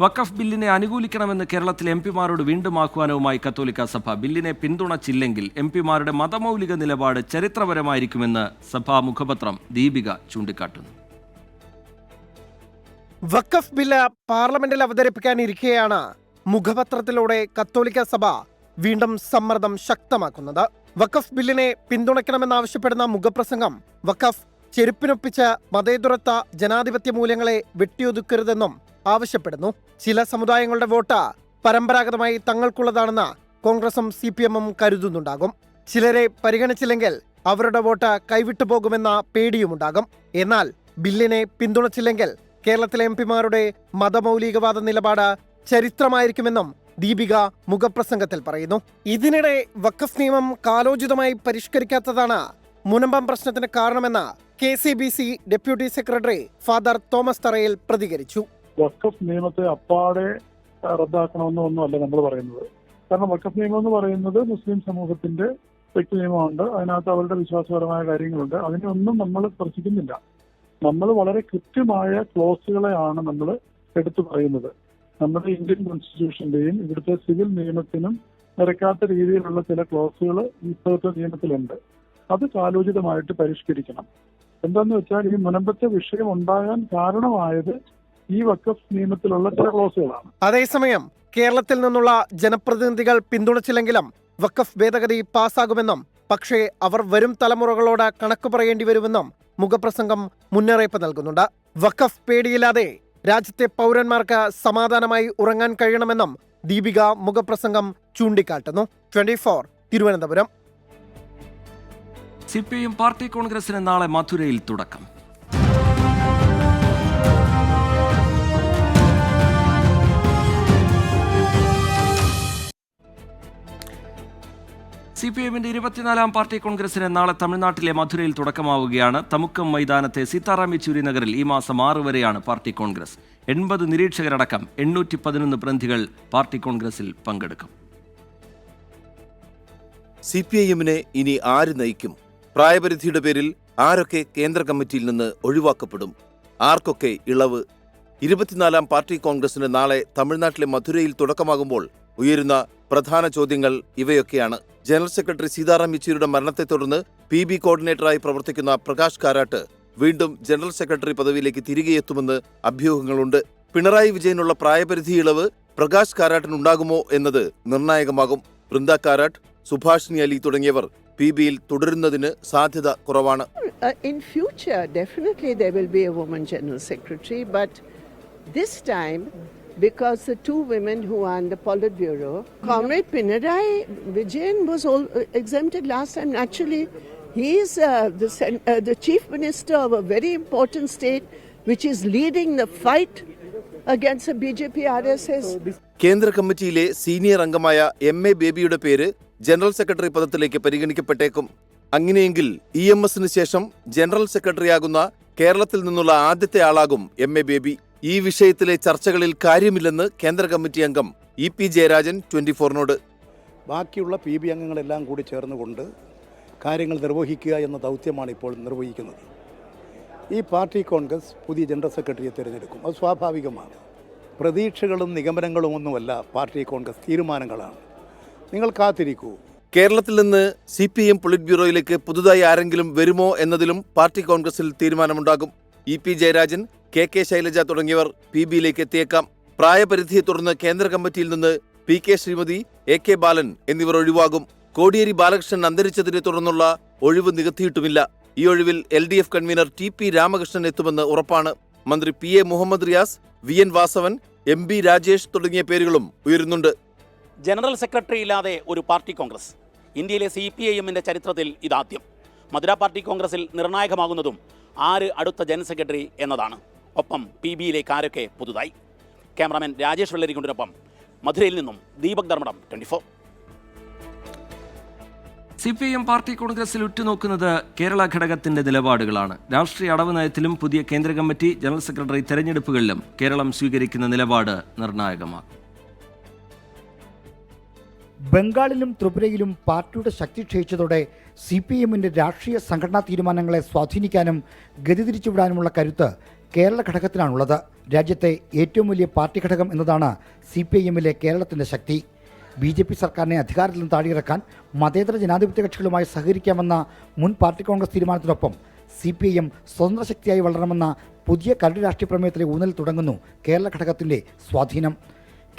വഖഫ് ബില്ലിനെ അനുകൂലിക്കണമെന്ന് കേരളത്തിലെ എംപിമാരോട് വീണ്ടും ആഹ്വാനവുമായി കത്തോലിക്ക സഭ. ബില്ലിനെ പിന്തുണച്ചില്ലെങ്കിൽ എംപിമാരുടെ മതമൗലിക നിലപാട് ചരിത്രപരമായിരിക്കുമെന്ന് സഭാ മുഖപത്രം ദീപിക ചൂണ്ടിക്കാട്ടുന്നു. വഖഫ് ബില്ല് പാർലമെന്റിൽ അവതരിപ്പിക്കാനിരിക്കെയാണ് മുഖപത്രത്തിലൂടെ കത്തോലിക്ക സഭ വീണ്ടും സമ്മർദ്ദം ശക്തമാക്കുന്നത്. വഖഫ് ബില്ലിനെ പിന്തുണയ്ക്കണമെന്നാവശ്യപ്പെടുന്ന മുഖപ്രസംഗം വഖഫ് ചെരുപ്പിനൊപ്പിച്ച മതേതരത്വ ജനാധിപത്യ മൂല്യങ്ങളെ വെട്ടിയൊതുക്കരുതെന്നും ആവശ്യപ്പെടുന്നു. ചില സമുദായങ്ങളുടെ വോട്ട് പരമ്പരാഗതമായി തങ്ങൾക്കുള്ളതാണെന്ന് കോൺഗ്രസും CPMും കരുതുന്നുണ്ടാകും. ചിലരെ പരിഗണിച്ചില്ലെങ്കിൽ അവരുടെ വോട്ട് കൈവിട്ടു പോകുമെന്ന പേടിയുമുണ്ടാകും. എന്നാൽ ബില്ലിനെ പിന്തുണച്ചില്ലെങ്കിൽ കേരളത്തിലെ എംപിമാരുടെ മതമൗലികവാദ നിലപാട് ചരിത്രമായിരിക്കുമെന്നും ദീപിക മുഖപ്രസംഗത്തിൽ പറയുന്നു. ഇതിനിടെ വഖഫ് നിയമം കാലോചിതമായി പരിഷ്കരിക്കാത്തതാണ് മുനമ്പം പ്രശ്നത്തിന് കാരണമെന്ന് KCBC deputy secretary father Thomas തറയിൽ പ്രതികരിച്ചു. വഖഫ് നിയമത്തെ അപ്പാടെ റദ്ദാക്കണമെന്നൊന്നുമല്ല നമ്മൾ പറയുന്നത്. കാരണം വഖഫ് നിയമം എന്ന് പറയുന്നത് മുസ്ലിം സമൂഹത്തിന്റെ വ്യക്തി നിയമമുണ്ട്. അതിനകത്ത് അവരുടെ വിശ്വാസപരമായ കാര്യങ്ങളുണ്ട്. അതിനൊന്നും നമ്മൾ സ്പർശിക്കുന്നില്ല. നമ്മൾ വളരെ കൃത്യമായ ക്ലോസുകളെയാണ് നമ്മൾ എടുത്തു പറയുന്നത്. നമ്മുടെ ഇന്ത്യൻ കോൺസ്റ്റിറ്റ്യൂഷന്റെയും ഇവിടുത്തെ സിവിൽ നിയമത്തിനും നിരക്കാത്ത രീതിയിലുള്ള ചില ക്ലോസുകൾ ഇപ്പോഴത്തെ നിയമത്തിലുണ്ട്. അത് കാലോചിതമായിട്ട് പരിഷ്കരിക്കണം. എന്താന്ന് വെച്ചാൽ ഈ മുനമ്പത്തെ വിഷയം ഉണ്ടാകാൻ കാരണമായത് ഈ വഖഫ് നിയമത്തിലുള്ള ചില ക്ലോസുകളാണ്. അതേസമയം കേരളത്തിൽ നിന്നുള്ള ജനപ്രതിനിധികൾ പിന്തുണച്ചില്ലെങ്കിലും വഖഫ് ഭേദഗതി പാസ്സാകുമെന്നും പക്ഷേ അവർ വരും തലമുറകളോട് കണക്ക് പറയേണ്ടി വരുമെന്നും മുഖപ്രസംഗം മുന്നറിയിപ്പ് നൽകുന്നുണ്ട്. വഖഫ് പേടിയില്ലാതെ രാജ്യത്തെ പൗരന്മാർക്ക് സമാധാനമായി ഉറങ്ങാൻ കഴിയണമെന്നും ദീപിക മുഖപ്രസംഗം ചൂണ്ടിക്കാട്ടുന്നു. 24 തിരുവനന്തപുരം. CPM പാർട്ടി കോൺഗ്രസിന് നാളെ മധുരയിൽ തുടക്കം. CPMന്റെ 24ാം പാർട്ടി കോൺഗ്രസിന് നാളെ തമിഴ്നാട്ടിലെ മധുരയിൽ തുടക്കമാവുകയാണ്. തമുക്കം മൈതാനത്തെ സീതാറാം യെച്ചൂരി നഗറിൽ ഈ മാസം 6 വരെയാണ് പാർട്ടി കോൺഗ്രസ്. 80 നിരീക്ഷകരടക്കം 811 പ്രതിനിധികൾ പാർട്ടി കോൺഗ്രസിൽ പങ്കെടുക്കും. CPIMനെ ഇനി ആര് നയിക്കും? പ്രായപരിധിയുടെ പേരിൽ ആരൊക്കെ കേന്ദ്ര കമ്മിറ്റിയിൽ നിന്ന് ഒഴിവാക്കപ്പെടും? ആർക്കൊക്കെ ഇളവ്? 24ാം പാർട്ടി കോൺഗ്രസിന് നാളെ തമിഴ്നാട്ടിലെ മധുരയിൽ തുടക്കമാകുമ്പോൾ ഉയരുന്ന പ്രധാന ചോദ്യങ്ങൾ ഇവയൊക്കെയാണ്. ജനറൽ സെക്രട്ടറി സീതാറാം യെച്ചൂരിയുടെ മരണത്തെ തുടർന്ന് PB കോർഡിനേറ്ററായി പ്രവർത്തിക്കുന്ന പ്രകാശ് കാരാട്ട് വീണ്ടും ജനറൽ സെക്രട്ടറി പദവിയിലേക്ക് തിരികെ എത്തുമെന്ന് അഭ്യൂഹങ്ങളുണ്ട്. പിണറായി വിജയനുള്ള പ്രായപരിധി ഇളവ് പ്രകാശ് കാരാട്ടിനുണ്ടാകുമോ എന്നത് നിർണായകമാകും. വൃന്ദ കാരാട്ട്, സുഭാഷിണി അലി തുടങ്ങിയവർ PBയിൽ തുടരുന്നതിന് സാധ്യത കുറവാണ്. In future, definitely there will be a woman general secretary, but this time, because the two women who are in the Politburo, Comrade Pinarayi Vijayan was all exempted last time. Actually, he is the chief minister of a very important state, which is leading the fight against the BJP RSS. കേന്ദ്ര കമ്മിറ്റിയിലെ senior അംഗമായ MA ബേബിയുടെ പേര് general secretary പദത്തിലേക്ക് പരിഗണിക്കപ്പെട്ടേക്കും. അങ്ങനെയെങ്കിൽ EMSന് ശേഷം general സെക്രട്ടറിയാകുന്ന കേരളത്തിൽ നിന്നുള്ള ആദ്യത്തെ ആളാകും MA baby. ഈ വിഷയത്തിലെ ചർച്ചകളിൽ കാര്യമില്ലെന്ന് കേന്ദ്ര കമ്മിറ്റി അംഗം EP ജയരാജൻ 24നോട്. ബാക്കിയുള്ള PB അംഗങ്ങളെല്ലാം കൂടി ചേർന്നുകൊണ്ട് കാര്യങ്ങൾ നിർവഹിക്കുക എന്ന ദൗത്യമാണ് ഇപ്പോൾ നിർവഹിക്കുന്നത്. ഈ പാർട്ടി കോൺഗ്രസ് പുതിയ ജനറൽ സെക്രട്ടറിയെ തിരഞ്ഞെടുക്കും. അത് സ്വാഭാവികമാണ്. പ്രതീക്ഷകളും നിഗമനങ്ങളും ഒന്നുമല്ല പാർട്ടി കോൺഗ്രസ്, തീരുമാനങ്ങളാണ്. നിങ്ങൾ കാത്തിരിക്കൂ. കേരളത്തിൽ നിന്ന് CPM പൊളിറ്റ് ബ്യൂറോയിലേക്ക് പുതുതായി ആരെങ്കിലും വരുമോ എന്നതിലും പാർട്ടി കോൺഗ്രസിൽ തീരുമാനമുണ്ടാകും. EP ജയരാജൻ, KK ശൈലജ തുടങ്ങിയവർ PBയിലേക്ക് എത്തിയേക്കാം. പ്രായപരിധിയെ തുടർന്ന് കേന്ദ്ര കമ്മിറ്റിയിൽ നിന്ന് PK ശ്രീമതി, AK ബാലൻ എന്നിവർ ഒഴിവാകും. കോടിയേരി ബാലകൃഷ്ണൻ അന്തരിച്ചതിനെ തുടർന്നുള്ള ഒഴിവ് നികത്തിയിട്ടുമില്ല. ഈ ഒഴിവിൽ LDF കൺവീനർ TP രാമകൃഷ്ണൻ എത്തുമെന്ന് ഉറപ്പാണ്. മന്ത്രി PA Muhammad Riyas, VN Vasavan, MP Rajesh തുടങ്ങിയ പേരുകളും ഉയരുന്നുണ്ട്. ജനറൽ സെക്രട്ടറി ഇല്ലാതെ ഒരു പാർട്ടി കോൺഗ്രസ് ഇന്ത്യയിലെ CPIMന്റെ ചരിത്രത്തിൽ ഇതാദ്യം. മധുര പാർട്ടി കോൺഗ്രസിൽ നിർണായകമാകുന്നതും ആര് അടുത്ത ജനറൽ സെക്രട്ടറി എന്നതാണ്. ഒപ്പം PBയിലേക്ക് ആരൊക്കെ പുതുതായി. ക്യാമറാമാൻ രാജേഷ് വെള്ളരിക്കുണ്ടിനൊപ്പം മധുരയിൽ നിന്നും ദീപക് ധർമ്മടം 24. CPIM പാർട്ടി കോൺഗ്രസിൽ ഉറ്റുനോക്കുന്നത് കേരള ഘടകത്തിന്റെ നിലപാടുകളാണ്. രാഷ്ട്രീയ അടവ് നയത്തിലും പുതിയ കേന്ദ്ര കമ്മിറ്റി, ജനറൽ സെക്രട്ടറി തെരഞ്ഞെടുപ്പുകളിലും കേരളം സ്വീകരിക്കുന്ന നിലപാട് നിർണായകമാകും. ബംഗാളിലും ത്രിപുരയിലും പാർട്ടിയുടെ ശക്തി ക്ഷയിച്ചതോടെ CPIMന്റെ രാഷ്ട്രീയ സംഘടനാ തീരുമാനങ്ങളെ സ്വാധീനിക്കാനും ഗതിതിരിച്ചുവിടാനുമുള്ള കരുത്ത് കേരള ഘടകത്തിനാണുള്ളത്. രാജ്യത്തെ ഏറ്റവും വലിയ പാർട്ടി ഘടകം എന്നതാണ് CPIMലെ കേരളത്തിന്റെ ശക്തി. BJP സർക്കാരിനെ അധികാരത്തിൽ നിന്ന് താഴെയിറക്കാൻ മതേതര ജനാധിപത്യ കക്ഷികളുമായി സഹകരിക്കാമെന്ന മുൻ പാർട്ടി കോൺഗ്രസ് തീരുമാനത്തിനൊപ്പം CPIM സ്വതന്ത്ര ശക്തിയായി വളരണമെന്ന പുതിയ കരട് രാഷ്ട്രീയ പ്രമേയത്തിലെ ഊന്നൽ തുടങ്ങുന്നു കേരള ഘടകത്തിന്റെ സ്വാധീനം.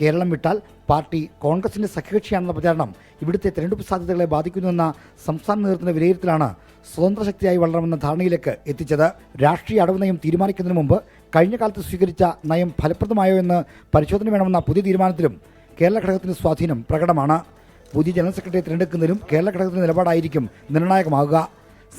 കേരളം വിട്ടാൽ പാർട്ടി കോൺഗ്രസിന്റെ സഖ്യകക്ഷിയാണെന്ന പ്രചാരണം ഇവിടുത്തെ തെരഞ്ഞെടുപ്പ് സാധ്യതകളെ ബാധിക്കുന്നുവെന്ന സംസ്ഥാന നേതൃത്വത്തിന്റെ വിലയിരുത്തലാണ് സ്വതന്ത്ര ശക്തിയായി വളരണമെന്ന ധാരണയിലേക്ക് എത്തിച്ചത്. രാഷ്ട്രീയ അടവ് നയം തീരുമാനിക്കുന്നതിന് മുമ്പ് കഴിഞ്ഞ കാലത്ത് സ്വീകരിച്ച നയം ഫലപ്രദമായോ എന്ന് പരിശോധന വേണമെന്ന പുതിയ തീരുമാനത്തിലും കേരള ഘടകത്തിന്റെ സ്വാധീനം പ്രകടമാണ്. പുതിയ ജനറൽ സെക്രട്ടറിയെ തിരഞ്ഞെടുക്കുന്നതിലും കേരള ഘടകത്തിന്റെ നിലപാടായിരിക്കും നിർണായകമാകുക.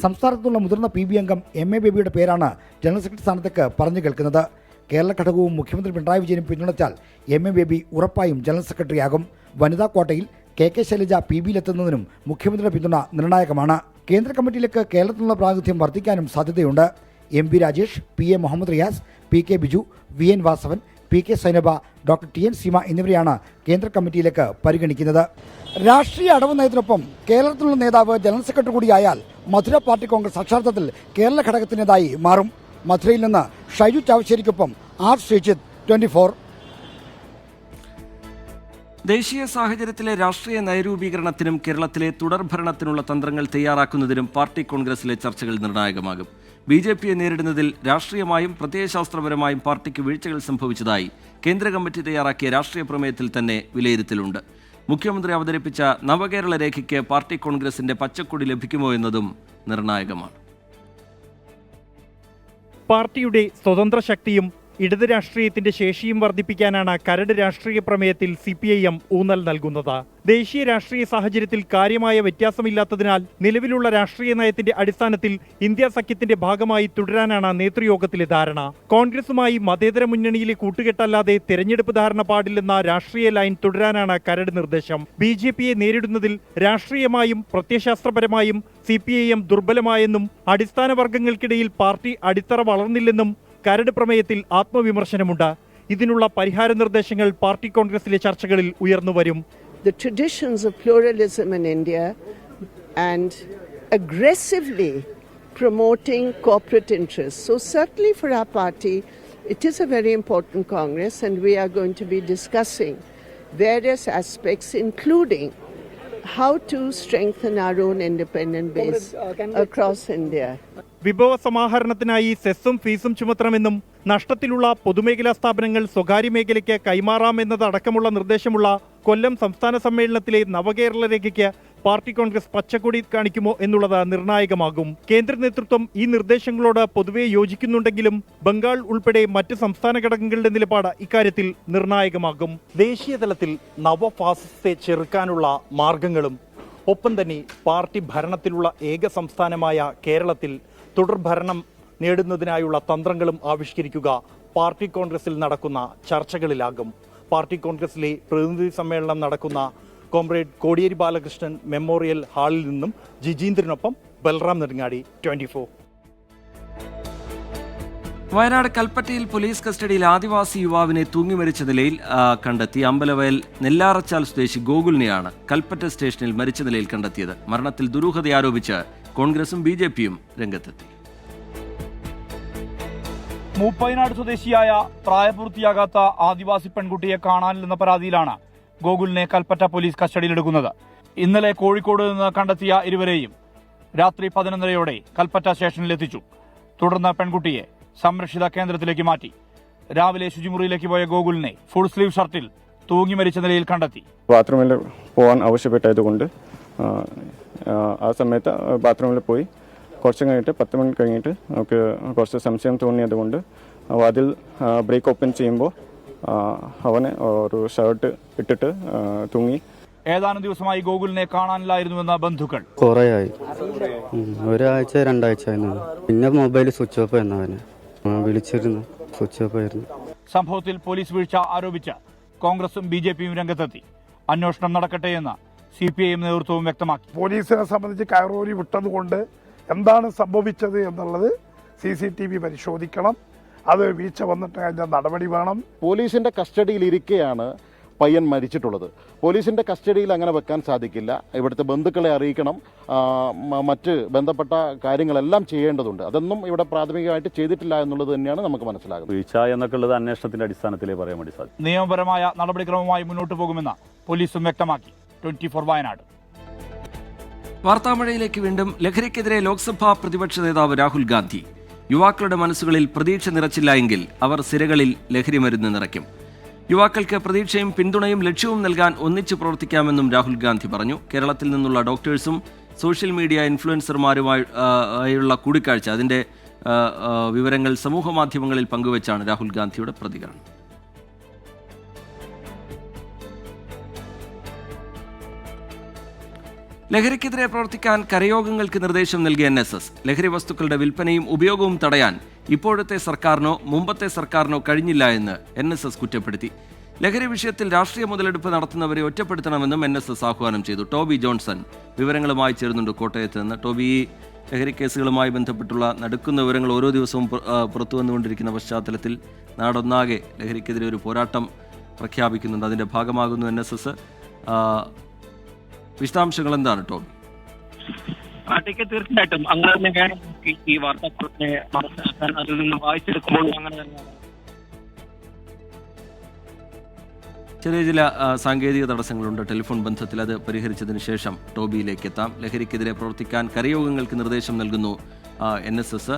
സംസ്ഥാനത്തുള്ള മുതിർന്ന PB അംഗം MA ബേബിയുടെ പേരാണ് ജനറൽ സെക്രട്ടറി സ്ഥാനത്തേക്ക് പറഞ്ഞു കേൾക്കുന്നത്. കേരള ഘടകവും മുഖ്യമന്ത്രി പിണറായി വിജയനും പിന്തുണച്ചാൽ MA ബേബി ഉറപ്പായും ജനറൽ സെക്രട്ടറിയാകും. വനിതാ ക്വാട്ടയിൽ KK ശൈലജ PBയിലെത്തുന്നതിനും മുഖ്യമന്ത്രിയുടെ പിന്തുണ നിർണായകമാണ്. കേന്ദ്ര കമ്മിറ്റിയിലേക്ക് കേരളത്തിലുള്ള പ്രാതിനിധ്യം വർദ്ധിക്കാനും സാധ്യതയുണ്ട്. MP Rajesh, PA Muhammad Riyas, PK Biju, VN Vasavan, PK Sainaba, doctor TN Seema എന്നിവരെയാണ് കേന്ദ്ര കമ്മിറ്റിയിലേക്ക് പരിഗണിക്കുന്നത്. രാഷ്ട്രീയ അടവ് നയത്തിനൊപ്പം കേരളത്തിലുള്ള നേതാവ് ജനറൽ സെക്രട്ടറി കൂടിയായാൽ മധുര പാർട്ടി കോൺഗ്രസ് അക്ഷരാർത്ഥത്തിൽ കേരള ഘടകത്തിൻ്റെതായി മാറും. മധുരയിൽ നിന്ന് ഷൈജു ചാവശ്ശേരിക്കൊപ്പം R ശ്രീജിത്ത് 24. ദേശീയ സാഹചര്യത്തിലെ രാഷ്ട്രീയ നയരൂപീകരണത്തിനും കേരളത്തിലെ തുടർഭരണത്തിനുള്ള തന്ത്രങ്ങൾ തയ്യാറാക്കുന്നതിനും പാർട്ടി കോൺഗ്രസിലെ ചർച്ചകൾ നിർണായകമാകും. BJPയെ നേരിടുന്നതിൽ രാഷ്ട്രീയമായും പ്രത്യയശാസ്ത്രപരമായും പാർട്ടിക്ക് വീഴ്ചകൾ സംഭവിച്ചതായി കേന്ദ്ര കമ്മിറ്റി തയ്യാറാക്കിയ രാഷ്ട്രീയ പ്രമേയത്തിൽ തന്നെ വിലയിരുത്തലുണ്ട്. മുഖ്യമന്ത്രി അവതരിപ്പിച്ച നവകേരള രേഖയ്ക്ക് പാർട്ടി കോൺഗ്രസിന്റെ പച്ചക്കൊടി ലഭിക്കുമോ എന്നതും നിർണായകമാണ്. പാർട്ടിയുടെ സ്വതന്ത്ര ശക്തിയും ഇടത് രാഷ്ട്രീയത്തിന്റെ ശേഷിയും വർദ്ധിപ്പിക്കാനാണ് കരട് രാഷ്ട്രീയ പ്രമേയത്തിൽ CPIM ഊന്നൽ നൽകുന്നത്. ദേശീയ രാഷ്ട്രീയ സാഹചര്യത്തിൽ കാര്യമായ വ്യത്യാസമില്ലാത്തതിനാൽ നിലവിലുള്ള രാഷ്ട്രീയ നയത്തിന്റെ അടിസ്ഥാനത്തിൽ ഇന്ത്യ സഖ്യത്തിന്റെ ഭാഗമായി തുടരാനാണ് നേതൃയോഗത്തിലെ ധാരണ. കോൺഗ്രസുമായി മതേതര മുന്നണിയിലെ കൂട്ടുകെട്ടല്ലാതെ തെരഞ്ഞെടുപ്പ് ധാരണ പാടില്ലെന്ന രാഷ്ട്രീയ ലൈൻ തുടരാനാണ് കരട് നിർദ്ദേശം. BJPയെ നേരിടുന്നതിൽ രാഷ്ട്രീയമായും പ്രത്യയശാസ്ത്രപരമായും CPIM ദുർബലമായെന്നും അടിസ്ഥാന വർഗങ്ങൾക്കിടയിൽ പാർട്ടി അടിത്തറ വളർന്നില്ലെന്നും കരട് പ്രമേയത്തിൽ ആത്മവിമർശനമുണ്ട്. ഇതിനുള്ള പരിഹാര നിർദ്ദേശങ്ങൾ പാർട്ടി കോൺഗ്രസിലെ ചർച്ചകളിൽ ഉയർന്നുവരും. The traditions of pluralism in India and aggressively promoting corporate interests. So certainly for our party, it is a very important Congress, and we are going to be discussing various aspects, including how to strengthen our own independent base across India. വിഭവ സമാഹരണത്തിനായി സെസ്സും ഫീസും ചുമത്തണമെന്നും നഷ്ടത്തിലുള്ള പൊതുമേഖലാ സ്ഥാപനങ്ങൾ സ്വകാര്യ മേഖലയ്ക്ക് കൈമാറാമെന്നതടക്കമുള്ള നിർദ്ദേശമുള്ള കൊല്ലം സംസ്ഥാന സമ്മേളനത്തിലെ നവകേരള രേഖയ്ക്ക് party Congress പച്ചക്കൊടി കാണിക്കുമോ എന്നുള്ളത് നിർണായകമാകും. കേന്ദ്ര നേതൃത്വം ഈ നിർദ്ദേശങ്ങളോട് പൊതുവെ യോജിക്കുന്നുണ്ടെങ്കിലും ബംഗാൾ ഉൾപ്പെടെ മറ്റ് സംസ്ഥാന ഘടകങ്ങളുടെ നിലപാട് ഇക്കാര്യത്തിൽ നിർണായകമാകും. ദേശീയ തലത്തിൽ നവഫാസിസത്തെ ചെറുക്കാനുള്ള മാർഗങ്ങളും ഒപ്പം തന്നെ പാർട്ടി ഭരണത്തിലുള്ള ഏക സംസ്ഥാനമായ കേരളത്തിൽ തുടർഭരണം നേടുന്നതിനായുള്ള തന്ത്രങ്ങളും ആവിഷ്കരിക്കുക പാർട്ടി കോൺഗ്രസിൽ നടക്കുന്ന ചർച്ചകളിലാകും. പാർട്ടി കോൺഗ്രസിലെ പ്രതിനിധി സമ്മേളനം നടക്കുന്ന കോമ്രേഡ് കോടിയേരി ബാലകൃഷ്ണൻ മെമ്മോറിയൽ ഹാളിൽ നിന്നും ജിജീന്ദ്രനൊപ്പം ബൽറാം നെടുങ്ങാടി 24. വയനാട് കൽപ്പറ്റയിൽ പോലീസ് കസ്റ്റഡിയിൽ ആദിവാസി യുവാവിനെ തൂങ്ങി മരിച്ച നിലയിൽ കണ്ടെത്തി. അമ്പലവയൽ നെല്ലാറച്ചാൽ സ്വദേശി ഗോകുലിനെയാണ് കൽപ്പറ്റ സ്റ്റേഷനിൽ മരിച്ച നിലയിൽ കണ്ടെത്തിയത്. മരണത്തിൽ ദുരൂഹത ആരോപിച്ച് കോൺഗ്രസും BJPയും രംഗത്തെത്തി. മൂപ്പൈനാട് സ്വദേശിയായ പ്രായപൂർത്തിയാകാത്ത ആദിവാസി പെൺകുട്ടിയെ കാണാനില്ലെന്ന പരാതിയിലാണ് ഗോകുലിനെ കൽപ്പറ്റ പോലീസ് കസ്റ്റഡിയിലെടുക്കുന്നത്. ഇന്നലെ കോഴിക്കോട് നിന്ന് കണ്ടെത്തിയ ഇരുവരെയും രാത്രി 11:30 കൽപ്പറ്റ സ്റ്റേഷനിലെത്തിച്ചു. തുടർന്ന് പെൺകുട്ടിയെ സംരക്ഷിത കേന്ദ്രത്തിലേക്ക് മാറ്റി. രാവിലെ ശുചിമുറിയിലേക്ക് പോയ ഗോകുലിനെ ഫുൾ സ്ലീവ് ഷർട്ടിൽ തൂങ്ങി മരിച്ച നിലയിൽ കണ്ടെത്തി. ബാത്റൂമിൽ പോകാൻ ആവശ്യപ്പെട്ടായതുകൊണ്ട് ആ സമയത്ത് ബാത്റൂമിൽ പോയി കുറച്ച് കഴിഞ്ഞിട്ട് 10 മിനിറ്റ് കഴിഞ്ഞിട്ട് നമുക്ക് കുറച്ച് സംശയം തോന്നിയതുകൊണ്ട് വാതിൽ ബ്രേക്ക് ഓപ്പൺ ചെയ്യുമ്പോൾ അവനെ ഒരു ഷർട്ട് ഇട്ടിട്ട് തൂങ്ങി. ഏതാനും ദിവസമായി ഗോകുലിനെ കാണാനില്ലായിരുന്നുവെന്ന ബന്ധുക്കൾ. കുറേയായി, ഒരാഴ്ച 2 ആഴ്ച ആയിരുന്നു. പിന്നെ മൊബൈൽ സ്വിച്ച് ഓഫ് ആയിരുന്നു, അവനെ വിളിച്ചിരുന്നു, സ്വിച്ച് ഓഫ് ആയിരുന്നു. സംഭവത്തിൽ പോലീസ് വീഴ്ച ആരോപിച്ച് കോൺഗ്രസും BJPയും രംഗത്തെത്തി. അന്വേഷണം നടക്കട്ടെയെന്ന് CPIM നേതൃത്വവും വ്യക്തമാക്കി. പോലീസിനെ സംബന്ധിച്ച് കയറൂരി വിട്ടതുകൊണ്ട് എന്താണ് സംഭവിച്ചത് എന്നുള്ളത് CCTV പരിശോധിക്കണം. അത് വീഴ്ച വന്നിട്ട് അതിൻ്റെ നടപടി വേണം. പോലീസിന്റെ കസ്റ്റഡിയിലിരിക്കെയാണ് പയ്യൻ മരിച്ചിട്ടുള്ളത്. പോലീസിന്റെ കസ്റ്റഡിയിൽ അങ്ങനെ വെക്കാൻ സാധിക്കില്ല. ഇവിടുത്തെ ബന്ധുക്കളെ അറിയിക്കണം, മറ്റ് ബന്ധപ്പെട്ട കാര്യങ്ങളെല്ലാം ചെയ്യേണ്ടതുണ്ട്. അതൊന്നും ഇവിടെ പ്രാഥമികമായിട്ട് ചെയ്തിട്ടില്ല എന്നുള്ളത് തന്നെയാണ് നമുക്ക് മനസ്സിലാകുന്നത്. വീഴ്ച എന്നൊക്കെ ഉള്ളത് അന്വേഷണത്തിന്റെ അടിസ്ഥാനത്തിലേ പറയാൻ വേണ്ടി സാധിക്കും. നിയമപരമായ നടപടിക്രമമായി മുന്നോട്ട് പോകുമെന്ന് പോലീസും വ്യക്തമാക്കി. 24 വയനാട്. വാർത്താമഴയിലേക്ക് വീണ്ടും. ലഹരിക്കെതിരെ ലോക്സഭാ പ്രതിപക്ഷ നേതാവ് രാഹുൽ ഗാന്ധി. യുവാക്കളുടെ മനസ്സുകളിൽ പ്രതീക്ഷ നിറച്ചില്ല എങ്കിൽ അവർ സിരകളിൽ ലഹരി മരുന്ന് നിറയ്ക്കും. യുവാക്കൾക്ക് പ്രതീക്ഷയും പിന്തുണയും ലക്ഷ്യവും നൽകാൻ ഒന്നിച്ചു പ്രവർത്തിക്കാമെന്നും രാഹുൽ ഗാന്ധി പറഞ്ഞു. കേരളത്തിൽ നിന്നുള്ള ഡോക്ടേഴ്സും സോഷ്യൽ മീഡിയ ഇൻഫ്ലുവൻസർമാരുമായുള്ള കൂടിക്കാഴ്ച, അതിൻ്റെ വിവരങ്ങൾ സമൂഹ മാധ്യമങ്ങളിൽ പങ്കുവച്ചാണ് രാഹുൽ ഗാന്ധിയുടെ പ്രതികരണം. ലഹരിക്കെതിരെ പ്രവർത്തിക്കാൻ കരയോഗങ്ങൾക്ക് നിർദ്ദേശം നൽകിയ NSS. ലഹരി വസ്തുക്കളുടെ വിൽപ്പനയും ഉപയോഗവും തടയാൻ ഇപ്പോഴത്തെ സർക്കാരിനോ മുമ്പത്തെ സർക്കാരിനോ കഴിഞ്ഞില്ല എന്ന് NSS കുറ്റപ്പെടുത്തി. ലഹരി വിഷയത്തിൽ രാഷ്ട്രീയ മുതലെടുപ്പ് നടത്തുന്നവരെ ഒറ്റപ്പെടുത്തണമെന്നും NSS ആഹ്വാനം ചെയ്തു. ടോബി ജോൺസൺ വിവരങ്ങളുമായി ചേരുന്നുണ്ട് കോട്ടയത്ത് നിന്ന്. ടോബി, ലഹരി കേസുകളുമായി ബന്ധപ്പെട്ടുള്ള നടുക്കുന്ന വിവരങ്ങൾ ഓരോ ദിവസവും പുറത്തു വന്നുകൊണ്ടിരിക്കുന്ന പശ്ചാത്തലത്തിൽ നാടൊന്നാകെ ലഹരിക്കെതിരെ ഒരു പോരാട്ടം പ്രഖ്യാപിക്കുന്നുണ്ട്. അതിൻ്റെ ഭാഗമാകുന്നു NSS. വിശദാംശങ്ങൾ എന്താണ് ടോബി? തീർച്ചയായിട്ടും അങ്ങനെ തന്നെയാണ് ഈ വാർത്താക്കുറിപ്പിനെ മനസ്സിലാക്കാൻ. അതിൽ നിന്ന് വായിച്ചെടുക്കുമ്പോൾ അങ്ങനെ തന്നെയാണ്. ചെറിയ ചില സാങ്കേതിക തടസ്സങ്ങളുണ്ട്. ടെലിഫോൺ ബന്ധത്തിൽ അത് പരിഹരിച്ചതിന് ശേഷം ടോബിയിലേക്ക് എത്താം. ലഹരിക്കെതിരെ പ്രവർത്തിക്കാൻ കരയോഗങ്ങൾക്ക് നിർദ്ദേശം നൽകുന്നു NSS.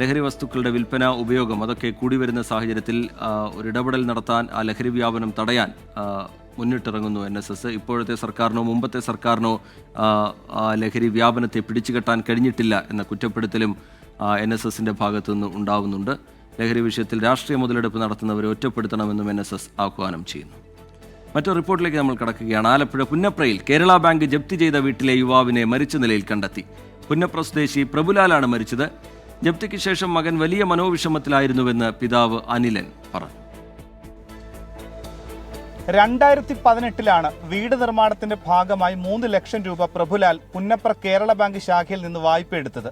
ലഹരി വസ്തുക്കളുടെ വിൽപ്പന, ഉപയോഗം അതൊക്കെ കൂടി വരുന്ന സാഹചര്യത്തിൽ ഒരിടപെടൽ നടത്താൻ, ആ ലഹരി വ്യാപനം തടയാൻ മുന്നിട്ടിറങ്ങുന്നു NSS. ഇപ്പോഴത്തെ സർക്കാരിനോ മുമ്പത്തെ സർക്കാരിനോ ലഹരി വ്യാപനത്തെ പിടിച്ചുകെട്ടാൻ കഴിഞ്ഞിട്ടില്ല എന്ന കുറ്റപ്പെടുത്തലും NSSന്റെ ഭാഗത്തു നിന്ന് ഉണ്ടാവുന്നുണ്ട്. ലഹരി വിഷയത്തിൽ രാഷ്ട്രീയ മുതലെടുപ്പ് നടത്തുന്നവരെ ഒറ്റപ്പെടുത്തണമെന്നും NSS ആഹ്വാനം ചെയ്യുന്നു. മറ്റൊരു റിപ്പോർട്ടിലേക്ക് നമ്മൾ കടക്കുകയാണ്. ആലപ്പുഴ പുന്നപ്രയിൽ കേരള ബാങ്ക് ജപ്തി ചെയ്ത വീട്ടിലെ യുവാവിനെ മരിച്ച നിലയിൽ കണ്ടെത്തി. പുന്നപ്ര സ്വദേശി പ്രഭുലാലാണ് മരിച്ചത്. ജപ്തിക്ക് ശേഷം മകൻ വലിയ മനോവിഷമത്തിലായിരുന്നുവെന്ന് പിതാവ് അനിലൻ പറഞ്ഞു. 2018 വീട് നിർമ്മാണത്തിന്റെ ഭാഗമായി 3 ലക്ഷം രൂപ പ്രഭുലാൽ പുന്നപ്ര കേരള ബാങ്ക് ശാഖയിൽ നിന്ന് വായ്പ എടുത്തത്.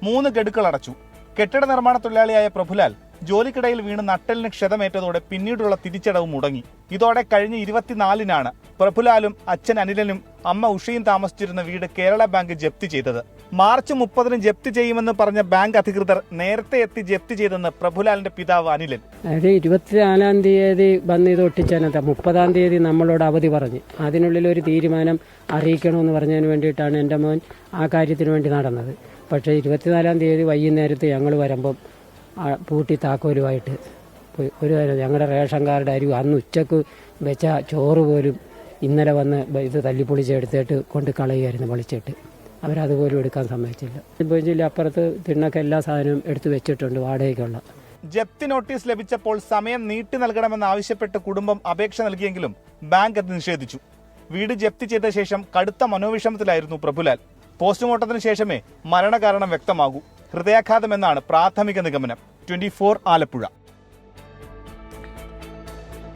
3 ഗഡുക്കൾ അടച്ചു. കെട്ടിട നിർമ്മാണ തൊഴിലാളിയായ പ്രഭുലാൽ ജോലിക്കിടയിൽ വീണ് നട്ടലിന് ക്ഷതമേറ്റതോടെ പിന്നീടുള്ള തിരിച്ചടവ് മുടങ്ങി. ഇതോടെ കഴിഞ്ഞ 24-നാണ് പ്രഭുലാലും അച്ഛൻ അനിലനും അമ്മ ഉഷയും താമസിച്ചിരുന്ന വീട് കേരള ബാങ്ക് ജപ്തി ചെയ്തത്. മാർച്ച് 30-ന് ജപ്തി ചെയ്യുമെന്ന് പറഞ്ഞ ബാങ്ക് അധികൃതർ നേരത്തെ എത്തി ജപ്തി ചെയ്തെന്ന് പ്രഭുലാലിന്റെ പിതാവ് അനിലൻ. 24-ാം തീയതി വന്ന് ഇത് ഒട്ടിച്ചാനത് 30-ാം തീയതി നമ്മളോട് അവധി പറഞ്ഞ് അതിനുള്ളിൽ ഒരു തീരുമാനം അറിയിക്കണമെന്ന് പറഞ്ഞതിന് വേണ്ടിയിട്ടാണ് എൻ്റെ മോൻ ആ കാര്യത്തിന് വേണ്ടി നടന്നത്. പക്ഷേ 24-ാം തീയതി വൈകുന്നേരത്ത് ഞങ്ങൾ വരുമ്പം പൂട്ടി താക്കോലുമായിട്ട് പോയി. ഞങ്ങളുടെ റേഷൻ കാർഡ് അരി അന്ന് ഉച്ചക്ക് വെച്ച ചോറ് പോലും ഇന്നലെ വന്ന് ഇത് തല്ലിപ്പൊളിച്ചെടുത്തിട്ട് കൊണ്ട് കളയുമായിരുന്നു പൊളിച്ചിട്ട്. അവരതുപോലും എടുക്കാൻ സമ്മതിച്ചില്ല. ഇപ്പോൾ ജില്ല അപ്പുറത്ത് തിണ്ണൊക്കെ എല്ലാ സാധനവും എടുത്തു വെച്ചിട്ടുണ്ട് വാടകയ്ക്കുള്ള. ജപ്തി നോട്ടീസ് ലഭിച്ചപ്പോൾ സമയം നീട്ടി നൽകണമെന്ന് ആവശ്യപ്പെട്ട് കുടുംബം അപേക്ഷ നൽകിയെങ്കിലും ബാങ്ക് അത് നിഷേധിച്ചു. വീട് ജപ്തി ചെയ്ത ശേഷം കടുത്ത മനോവിഷമത്തിലായിരുന്നു പ്രഭുലാൽ. പോസ്റ്റ്മോർട്ടത്തിന് ശേഷമേ മരണകാരണം വ്യക്തമാകൂ. ഹൃദയാഘാതമെന്നാണ് പ്രാഥമിക നിഗമനം. 24 ആലപ്പുഴ.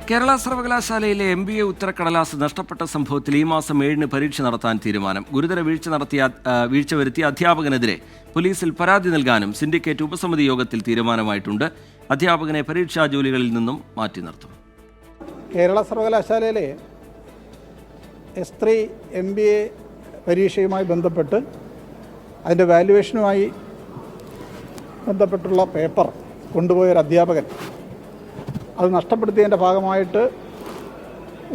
കേരള സർവകലാശാലയിലെ MBA ഉത്തരക്കടലാസ് നഷ്ടപ്പെട്ട സംഭവത്തിൽ ഈ മാസം 7-ന് പരീക്ഷ നടത്താൻ തീരുമാനം. ഗുരുതര വീഴ്ച വരുത്തിയ അധ്യാപകനെതിരെ പോലീസിൽ പരാതി നൽകാനും സിൻഡിക്കേറ്റ് ഉപസമിതി യോഗത്തിൽ തീരുമാനമായിട്ടുണ്ട്. അധ്യാപകനെ പരീക്ഷാ ജോലികളിൽ നിന്നും മാറ്റി നിർത്തും. കേരള സർവകലാശാലയിലെ S3 MBA പരീക്ഷയുമായി ബന്ധപ്പെട്ട് അതിൻ്റെ വാല്യുവേഷനുമായി ബന്ധപ്പെട്ടുള്ള പേപ്പർ കൊണ്ടുപോയൊരു അധ്യാപകൻ അത് നഷ്ടപ്പെടുത്തിയതിൻ്റെ ഭാഗമായിട്ട്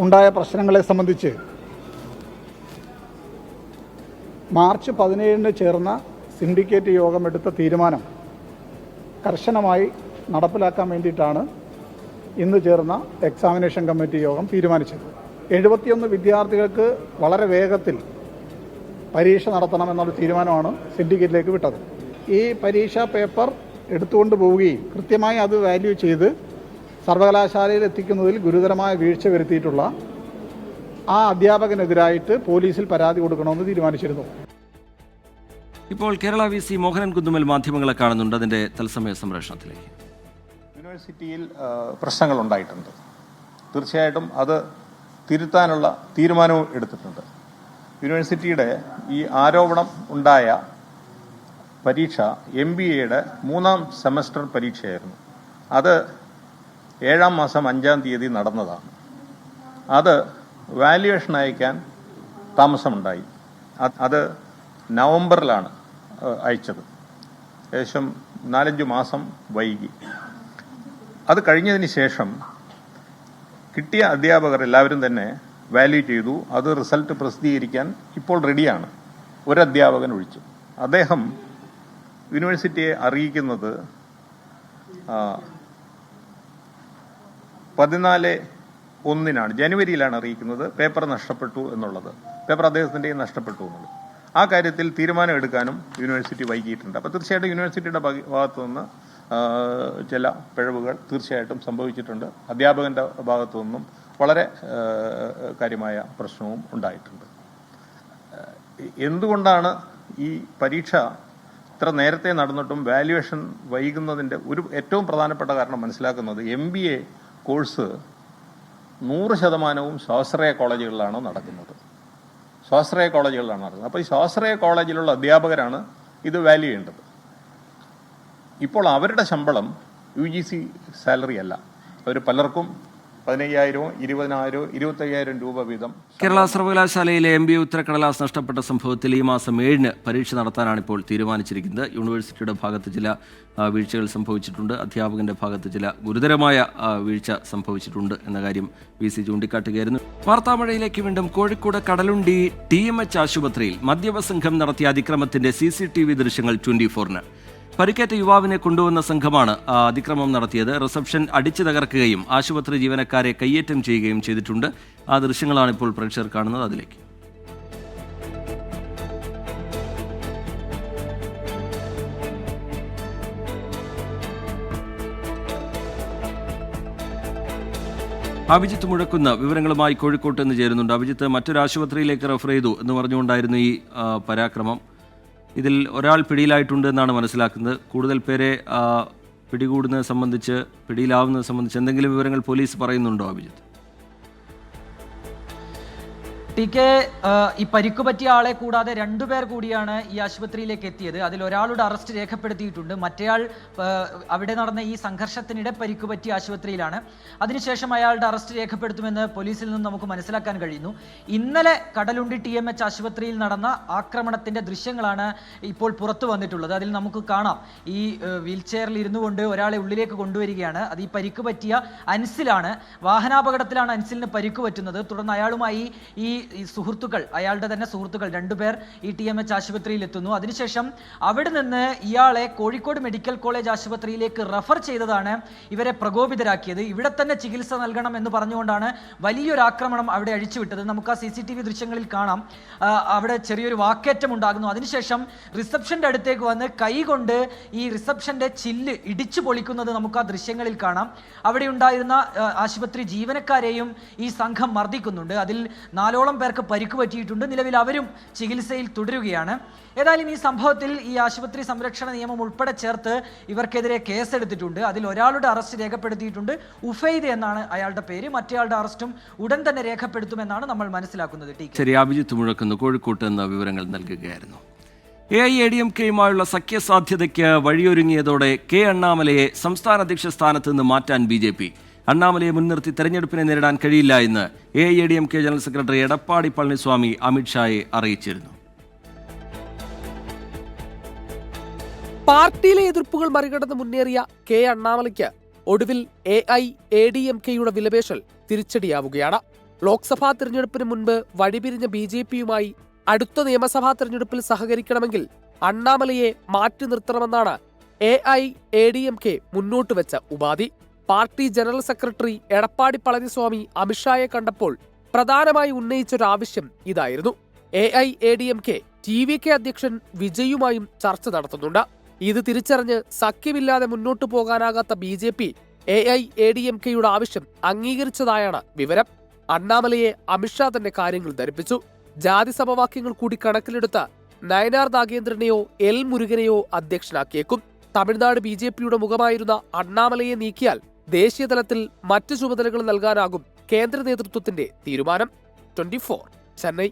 ഉണ്ടായ പ്രശ്നങ്ങളെ സംബന്ധിച്ച് മാർച്ച് 17-ന് ചേർന്ന സിൻഡിക്കേറ്റ് യോഗം എടുത്ത തീരുമാനം കർശനമായി നടപ്പിലാക്കാൻ വേണ്ടിയിട്ടാണ് ഇന്ന് ചേർന്ന എക്സാമിനേഷൻ കമ്മിറ്റി യോഗം തീരുമാനിച്ചത്. 71 വിദ്യാർത്ഥികൾക്ക് വളരെ വേഗത്തിൽ പരീക്ഷ നടത്തണമെന്നുള്ള തീരുമാനമാണ് സിൻഡിക്കേറ്റിലേക്ക് വിട്ടത്. ഈ പരീക്ഷാ പേപ്പർ എടുത്തുകൊണ്ട് പോവുകയും കൃത്യമായി അത് വാല്യൂ ചെയ്ത് സർവകലാശാലയിൽ എത്തിക്കുന്നതിൽ ഗുരുതരമായ വീഴ്ച വരുത്തിയിട്ടുള്ള ആ അധ്യാപകനെതിരായിട്ട് പോലീസിൽ പരാതി കൊടുക്കണമെന്ന് തീരുമാനിച്ചിരുന്നു. ഇപ്പോൾ കേരള VC മോഹനൻ കുന്നുമൽ മാധ്യമങ്ങളെ കാണുന്നുണ്ട്. അതിന്റെ തത്സമയ സംപ്രേഷണത്തിലേക്ക്. യൂണിവേഴ്സിറ്റിയിൽ പ്രശ്നങ്ങൾ ഉണ്ടായിട്ടുണ്ട്. തീർച്ചയായിട്ടും അത് തിരുത്താനുള്ള തീരുമാനവും എടുത്തിട്ടുണ്ട്. യൂണിവേഴ്സിറ്റിയുടെ ഈ ആരോപണം ഉണ്ടായ പരീക്ഷ MBAയുടെ 3ാം സെമസ്റ്റർ പരീക്ഷയായിരുന്നു. അത് 7-ാം മാസം 5-ാം തീയതി നടന്നതാണ്. അത് വാല്യുവേഷൻ അയക്കാൻ താമസമുണ്ടായി. അത് നവംബറിലാണ് അയച്ചത്. ഏകദേശം 4-5 മാസം വൈകി. അത് കഴിഞ്ഞതിന് ശേഷം കിട്ടിയ അധ്യാപകർ എല്ലാവരും തന്നെ വാല്യൂ ചെയ്തു. അത് റിസൾട്ട് പ്രസിദ്ധീകരിക്കാൻ ഇപ്പോൾ റെഡിയാണ്, ഒരു അധ്യാപകൻ ഒഴിച്ചു. അദ്ദേഹം യൂണിവേഴ്സിറ്റിയെ അറിയിക്കുന്നത് 14/1 ജനുവരിയിലാണ് അറിയിക്കുന്നത് പേപ്പർ നഷ്ടപ്പെട്ടു എന്നുള്ളത്. പേപ്പർ അദ്ദേഹത്തിൻ്റെയും നഷ്ടപ്പെട്ടു എന്നുള്ളത്. ആ കാര്യത്തിൽ തീരുമാനം എടുക്കാനും യൂണിവേഴ്സിറ്റി വൈകിയിട്ടുണ്ട്. അപ്പോൾ തീർച്ചയായിട്ടും യൂണിവേഴ്സിറ്റിയുടെ ഭാഗത്തു നിന്ന് ചില പിഴവുകൾ തീർച്ചയായിട്ടും സംഭവിച്ചിട്ടുണ്ട്. അധ്യാപകൻ്റെ ഭാഗത്തു നിന്നും വളരെ കാര്യമായ പ്രശ്നവും ഉണ്ടായിട്ടുണ്ട്. എന്തുകൊണ്ടാണ് ഈ പരീക്ഷ ഇത്ര നേരത്തെ നടന്നിട്ടും വാല്യുവേഷൻ വൈകുന്നതിൻ്റെ ഒരു ഏറ്റവും പ്രധാനപ്പെട്ട കാരണം മനസ്സിലാക്കുന്നത് MBA കോഴ്സ് 100% സ്വാശ്രയ കോളേജുകളിലാണ് നടക്കുന്നത്. അപ്പോൾ ഈ സ്വാശ്രയ കോളേജിലുള്ള അധ്യാപകരാണ് ഇത് വാല്യൂ ചെയ്യേണ്ടത്. ഇപ്പോൾ അവരുടെ ശമ്പളം UGC സാലറി അല്ല. അവർ പലർക്കും 15,000, 20,000, 25,000 രൂപ വീതം. കേരള സർവകലാശാലയിലെ MBA ഉത്തരക്കടലാസ് നഷ്ടപ്പെട്ട സംഭവത്തിൽ ഈ മാസം 7-ന് പരീക്ഷ നടത്താനാണ് ഇപ്പോൾ തീരുമാനിച്ചിരിക്കുന്നത്. യൂണിവേഴ്സിറ്റിയുടെ ഭാഗത്ത് ചില വീഴ്ചകൾ സംഭവിച്ചിട്ടുണ്ട്. അധ്യാപകന്റെ ഭാഗത്ത് ചില ഗുരുതരമായ വീഴ്ച സംഭവിച്ചിട്ടുണ്ട് എന്ന കാര്യം VC ചൂണ്ടിക്കാട്ടുകയായിരുന്നു. വാർത്താമഴയിലേക്ക് വീണ്ടും. കോഴിക്കോട് കടലുണ്ടി TMH ആശുപത്രിയിൽ മദ്യപസംഘം നടത്തിയ അതിക്രമത്തിന്റെ CCTV ദൃശ്യങ്ങൾ 24-ന്. പരിക്കേറ്റ യുവാവിനെ കൊണ്ടുവന്ന സംഘമാണ് അതിക്രമം നടത്തിയത്. റിസപ്ഷൻ അടിച്ചു തകർക്കുകയും ആശുപത്രി ജീവനക്കാരെ കയ്യേറ്റം ചെയ്യുകയും ചെയ്തിട്ടുണ്ട്. ആ ദൃശ്യങ്ങളാണ് ഇപ്പോൾ പ്രേക്ഷകർ കാണുന്നത്. അതിലേക്ക്. അഭിജിത്ത് മുഴക്കുന്ന വിവരങ്ങളുമായി കോഴിക്കോട്ട് നിന്ന് ചേരുന്നുണ്ട്. അഭിജിത്ത്, മറ്റൊരു ആശുപത്രിയിലേക്ക് റെഫർ ചെയ്തു എന്ന് പറഞ്ഞുകൊണ്ടായിരുന്നു ഈ പരാക്രമം. ഇതിൽ ഒരാൾ പിടിയിലായിട്ടുണ്ട് എന്നാണ് മനസ്സിലാക്കുന്നത്. കൂടുതൽ പേരെ പിടികൂടുന്നത് സംബന്ധിച്ച്, പിടിയിലാവുന്നത് സംബന്ധിച്ച് എന്തെങ്കിലും വിവരങ്ങൾ പോലീസ് പറയുന്നുണ്ടോ അഭിജിത്ത്? TK, ഈ പരിക്കു പറ്റിയ ആളെ കൂടാതെ 2 പേർ കൂടിയാണ് ഈ ആശുപത്രിയിലേക്ക് എത്തിയത്. അതിൽ ഒരാളുടെ അറസ്റ്റ് രേഖപ്പെടുത്തിയിട്ടുണ്ട്. മറ്റേയാൾ അവിടെ നടന്ന ഈ സംഘർഷത്തിനിടെ പരിക്കു പറ്റിയ ആശുപത്രിയിലാണ്. അതിനുശേഷം അയാളുടെ അറസ്റ്റ് രേഖപ്പെടുത്തുമെന്ന് പോലീസിൽ നിന്ന് നമുക്ക് മനസ്സിലാക്കാൻ കഴിയുന്നു. ഇന്നലെ കടലുണ്ടി TMH ആശുപത്രിയിൽ നടന്ന ആക്രമണത്തിന്റെ ദൃശ്യങ്ങളാണ് ഇപ്പോൾ പുറത്തു വന്നിട്ടുള്ളത്. അതിൽ നമുക്ക് കാണാം, ഈ വീൽ ചെയറിൽ ഇരുന്നു കൊണ്ട് ഒരാളെ ഉള്ളിലേക്ക് കൊണ്ടുവരികയാണ്. അത് ഈ പരിക്ക് പറ്റിയ അൻസിലാണ്. വാഹനാപകടത്തിലാണ് അൻസിലിന് പരിക്ക് പറ്റുന്നത്. തുടർന്ന് അയാളുമായി ഈ സുഹൃത്തുക്കൾ, അയാളുടെ തന്നെ സുഹൃത്തുക്കൾ 2 പേർ ഈ TMH ആശുപത്രിയിൽ എത്തുന്നു. അതിനുശേഷം അവിടെ നിന്ന് ഇയാളെ കോഴിക്കോട് മെഡിക്കൽ കോളേജ് ആശുപത്രിയിലേക്ക് റെഫർ ചെയ്തതാണ് ഇവരെ പ്രകോപിതരാക്കിയത്. ഇവിടെ തന്നെ ചികിത്സ നൽകണം എന്ന് പറഞ്ഞുകൊണ്ടാണ് വലിയൊരു ആക്രമണം അവിടെ അഴിച്ചുവിട്ടത്. നമുക്ക് ആ CCTV ദൃശ്യങ്ങളിൽ കാണാം. അവിടെ ചെറിയൊരു വാക്കേറ്റം ഉണ്ടാകുന്നു. അതിനുശേഷം റിസപ്ഷന്റെ അടുത്തേക്ക് വന്ന് കൈകൊണ്ട് ഈ റിസപ്ഷന്റെ ചില്ല് ഇടിച്ചു പൊളിക്കുന്നത് നമുക്ക് ആ ദൃശ്യങ്ങളിൽ കാണാം. അവിടെ ഉണ്ടായിരുന്ന ആശുപത്രി ജീവനക്കാരെയും ഈ സംഘം മർദ്ദിക്കുന്നുണ്ട്. അതിൽ 4ഓളം പേർക്ക് പരിക്ക് പറ്റിയിട്ടുണ്ട്. നിലവിൽ അവരും ചികിത്സയിൽ തുടരുകയാണ്. ഏതായാലും ഈ സംഭവത്തിൽ ഈ ആശുപത്രി സംരക്ഷണ നിയമം ഉൾപ്പെടെ ചേർത്ത് ഇവർക്കെതിരെ കേസെടുത്തിട്ടുണ്ട്. അതിൽ ഒരാളുടെ അറസ്റ്റ് രേഖപ്പെടുത്തിയിട്ടുണ്ട്. ഉഫൈദ് എന്നാണ് അയാളുടെ പേര്. മറ്റേയാളുടെ അറസ്റ്റും ഉടൻ തന്നെ രേഖപ്പെടുത്തുമെന്നാണ് നമ്മൾ മനസ്സിലാക്കുന്നത്. ശരി, അഭിജിത്ത് മുഴക്കുന്നു കോഴിക്കോട്ട് എന്ന വിവരങ്ങൾ നൽകുകയായിരുന്നു. AIADMKയുമായുള്ള സഖ്യസാധ്യതയ്ക്ക് വഴിയൊരുങ്ങിയതോടെ അണ്ണാമലയെ സംസ്ഥാന അധ്യക്ഷ സ്ഥാനത്ത് നിന്ന് മാറ്റാൻ BJP. അണ്ണാമലയെ മുൻനിർത്തി തെരഞ്ഞെടുപ്പിനെ നേരിടാൻ കഴിയില്ല എന്ന് AIADMK general secretary Edappadi Palaniswami അമിത്ഷായെ അറിയിച്ചിരുന്നു. പാർട്ടിയിലെ എതിർപ്പുകൾ മറികടന്ന് മുന്നേറിയ അണ്ണാമലയ്ക്ക് ഒടുവിൽ AIADMKയുടെ വിലപേശൽ തിരിച്ചടിയാവുകയാണ്. ലോക്സഭാ തെരഞ്ഞെടുപ്പിന് മുൻപ് വഴിപിരിഞ്ഞ BJPയുമായി അടുത്ത നിയമസഭാ തെരഞ്ഞെടുപ്പിൽ സഹകരിക്കണമെങ്കിൽ അണ്ണാമലയെ മാറ്റി നിർത്തണമെന്നാണ് AIADMK മുന്നോട്ട് വെച്ച ഉപാധി. പാർട്ടി ജനറൽ സെക്രട്ടറി എടപ്പാടി പളനിസ്വാമി അമിത്ഷായെ കണ്ടപ്പോൾ പ്രധാനമായി ഉന്നയിച്ചൊരാവശ്യം ഇതായിരുന്നു. AIADMK TVK അധ്യക്ഷൻ വിജയുമായും ചർച്ച നടത്തുന്നുണ്ട്. ഇത് തിരിച്ചറിഞ്ഞ് സഖ്യമില്ലാതെ മുന്നോട്ടു പോകാനാകാത്ത BJP AIADMKയുടെ ആവശ്യം അംഗീകരിച്ചതായാണ് വിവരം. അണ്ണാമലയെ അമിത്ഷാ തന്നെ കാര്യങ്ങൾ ധരിപ്പിച്ചു. ജാതി സമവാക്യങ്ങൾ കൂടി കണക്കിലെടുത്ത് നയനാർ നാഗേന്ദ്രനെയോ എൽ മുരുകനെയോ അധ്യക്ഷനാക്കിയേക്കും. തമിഴ്നാട് BJPയുടെ മുഖമായിരുന്ന അണ്ണാമലയെ നീക്കിയാൽ ദേശീയതലത്തിൽ മറ്റ് ചുമതലകൾ നൽകാനാകും കേന്ദ്ര നേതൃത്വത്തിന്റെ തീരുമാനം. 24 ചെന്നൈ.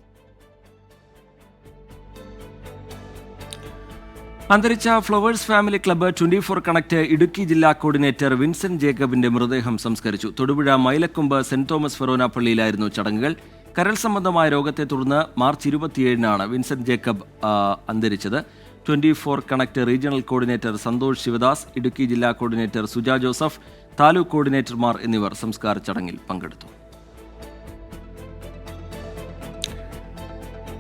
അന്തരിച്ച flowers family club 24 connect Idukki ജില്ലാ കോർഡിനേറ്റർ വിൻസെന്റ് ജേക്കബിന്റെ മൃതദേഹം സംസ്കരിച്ചു. തൊടുപുഴ മൈലക്കൊമ്പ് സെന്റ് തോമസ് ഫെറോന പള്ളിയിലായിരുന്നു ചടങ്ങുകൾ. കരൾ സംബന്ധമായ രോഗത്തെ തുടർന്ന് മാർച്ച് 27-നാണ് വിൻസെന്റ് ജേക്കബ് അന്തരിച്ചത്. 24 connect regional coordinator Santhosh Sivadas, Idukki ജില്ലാ കോർഡിനേറ്റർ സുജ ജോസഫ്, താലൂക്ക് കോർഡിനേറ്റർമാർ എന്നിവർ സംസ്കാര ചടങ്ങിൽ പങ്കെടുത്തു.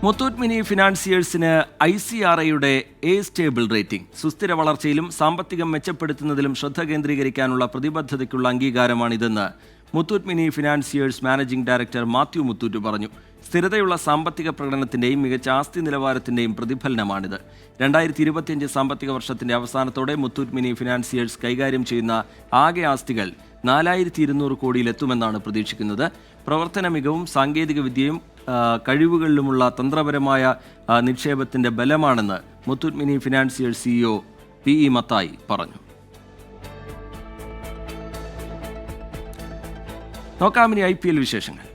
മുത്തൂറ്റ് മിനി ഫിനാൻസിയേഴ്സിന് ICRAയുടെ A സ്റ്റേബിൾ റേറ്റിംഗ്. സുസ്ഥിര വളർച്ചയിലും സാമ്പത്തികം മെച്ചപ്പെടുത്തുന്നതിലും ശ്രദ്ധ കേന്ദ്രീകരിക്കാനുള്ള പ്രതിബദ്ധതയ്ക്കുള്ള അംഗീകാരമാണിതെന്ന് Muthoot mini financiers managing director Mathew Muthoot പറഞ്ഞു. സ്ഥിരതയുള്ള സാമ്പത്തിക പ്രകടനത്തിന്റെയും മികച്ച ആസ്തി നിലവാരത്തിന്റെയും പ്രതിഫലനമാണിത്. 2025 സാമ്പത്തിക വർഷത്തിന്റെ അവസാനത്തോടെ മുത്തൂറ്റ് മിനി ഫിനാൻസിയേഴ്സ് കൈകാര്യം ചെയ്യുന്ന ആകെ ആസ്തികൾ 4200 കോടിയിലെത്തുമെന്നാണ് പ്രതീക്ഷിക്കുന്നത്. പ്രവർത്തന മികവും സാങ്കേതിക വിദ്യയും കഴിവുകളിലുമുള്ള തന്ത്രപരമായ നിക്ഷേപത്തിന്റെ ബലമാണെന്ന് Muthoot mini financiers CEO PE Mathai പറഞ്ഞു. നോക്കാമിനി IPL വിശേഷങ്ങൾ.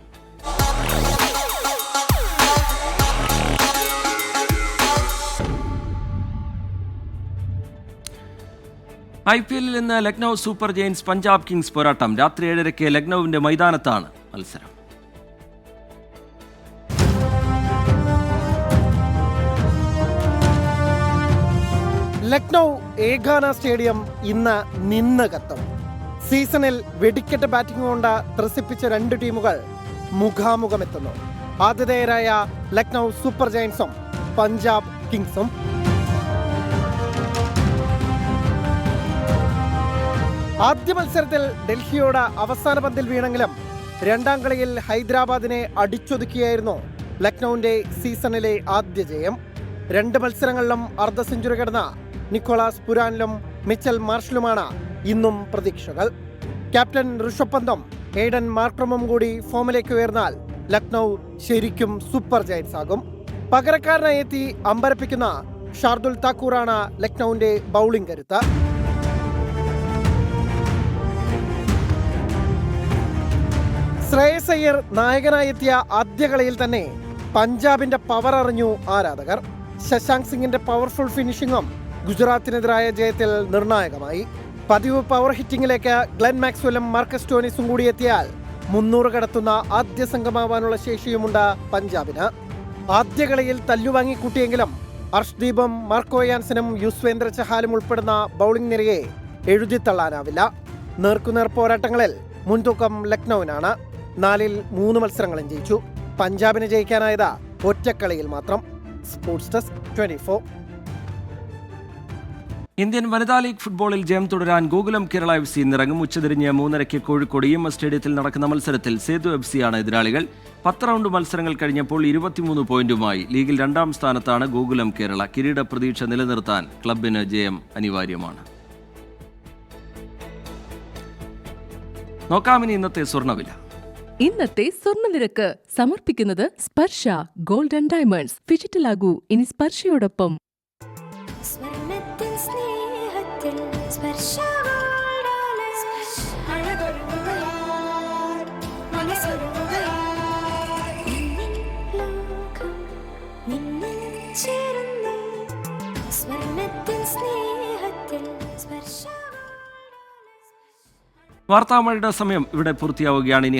IPL ഇന്ന് Lucknow super giants Punjab kings പോരാട്ടം. രാത്രി 7:30 ലക്നൌവിന്റെ മൈതാനത്താണ് മത്സരം. ലക്നൗ ഏകാന സ്റ്റേഡിയം ഇന്ന് നിന്ന് കത്തും. സീസണിൽ വെടിക്കെട്ട് ബാറ്റിംഗ് കൊണ്ട് ത്രസിപ്പിച്ച 2 ടീമുകൾ മുഖാമുഖമെത്തുന്നു. ആതിഥേയരായ ലക്നൗ സൂപ്പർ ജയൻസും പഞ്ചാബ് കിങ്സും. ആദ്യ മത്സരത്തിൽ ഡൽഹിയോട് അവസാന പന്തിൽ വീണെങ്കിലും രണ്ടാം കളിയിൽ ഹൈദരാബാദിനെ അടിച്ചൊതുക്കിയായിരുന്നു ലക്നൌവിന്റെ സീസണിലെ ആദ്യ ജയം. 2 മത്സരങ്ങളിലും അർദ്ധ സെഞ്ചുറി കടന്ന നിക്കോളാസ് പുരാനിലും മിച്ചൽ മാർഷലുമാണ് ഇന്നും പ്രതീക്ഷകൾ. ക്യാപ്റ്റൻ ഋഷഭ് പന്തും എയ്ഡൻ മാർക്രമും കൂടി ഫോമിലേക്ക് ഉയർന്നാൽ ലക്നൗ ശരിക്കും സൂപ്പർ ജയൻസ് ആകും. പകരക്കാരനായി എത്തി അമ്പരപ്പിക്കുന്ന ഷാർദുൽ താക്കൂറാണ് ലക്നൌവിന്റെ ബൗളിംഗ് കരുത്ത്. ശ്രേയസ് അയ്യർ നായകനായെത്തിയ ആദ്യ കളിയിൽ തന്നെ പഞ്ചാബിന്റെ പവർ അറിഞ്ഞു ആരാധകർ. ശശാങ്ക് സിംഗിന്റെ പവർഫുൾ ഫിനിഷിംഗും ഗുജറാത്തിനെതിരായ ജയത്തിൽ നിർണായകമായി. പതിവ് പവർ ഹിറ്റിംഗിലേക്ക് ഗ്ലെൻ മാക്സ്വെല്ലും മാർക്കസ് സ്റ്റോയിനിസും കൂടി എത്തിയാൽ 300 കടത്തുന്ന ആദ്യ സംഘമാവാനുള്ള ശേഷിയുമുണ്ട് പഞ്ചാബിന്. ആദ്യ കളിയിൽ തല്ലുവാങ്ങിക്കൂട്ടിയെങ്കിലും അർഷ്ദീപും മാർക്കോ യാൻസനും യുസ്വേന്ദ്ര ചഹാലും ഉൾപ്പെടുന്ന ബൗളിംഗ് നിരയെ എഴുതിത്തള്ളാനാവില്ല. നേർക്കുനേർ പോരാട്ടങ്ങളിൽ മുൻതൂക്കം ലക്നൌവിനാണ്. 4-ൽ 3 മത്സരങ്ങളും ജയിച്ചു. പഞ്ചാബിന് ജയിക്കാനായത് ഒറ്റക്കളിയിൽ മാത്രം. Sports desk 24. ഇന്ത്യൻ വനിതാ ലീഗ് ഫുട്ബോളിൽ ജയം തുടരാൻ ഗോകുലം കേരള FC ഇന്നിറങ്ങും. ഉച്ചതിരിഞ്ഞ് 3:30 കോഴിക്കോട് EMS സ്റ്റേഡിയത്തിൽ നടക്കുന്ന മത്സരത്തിൽ സേതു FC ആണ് എതിരാളികൾ. 10 റൗണ്ട് മത്സരങ്ങൾ കഴിഞ്ഞപ്പോൾ 23 പോയിന്റുമായി ലീഗിൽ 2ാം സ്ഥാനത്താണ് ഗോകുലം കേരള. കിരീട പ്രതീക്ഷ നിലനിർത്താൻ ക്ലബിന് ജയം അനിവാര്യമാണ്. നോക്കാമിനി ഇന്നത്തെ സ്വർണ്ണവില. ഇന്നത്തെ സ്വർണ്ണനിരക്ക് സമർപ്പിക്കുന്നത് സ്പർശ ഗോൾഡ് ആൻഡ് ഡയമണ്ട്സ്. ഫിജിറ്റലാകൂ ഇനി സ്പർശയോടൊപ്പം. വാർത്താമഴയുടെ സമയം ഇവിടെ പൂർത്തിയാവുകയാണ്. ഇനി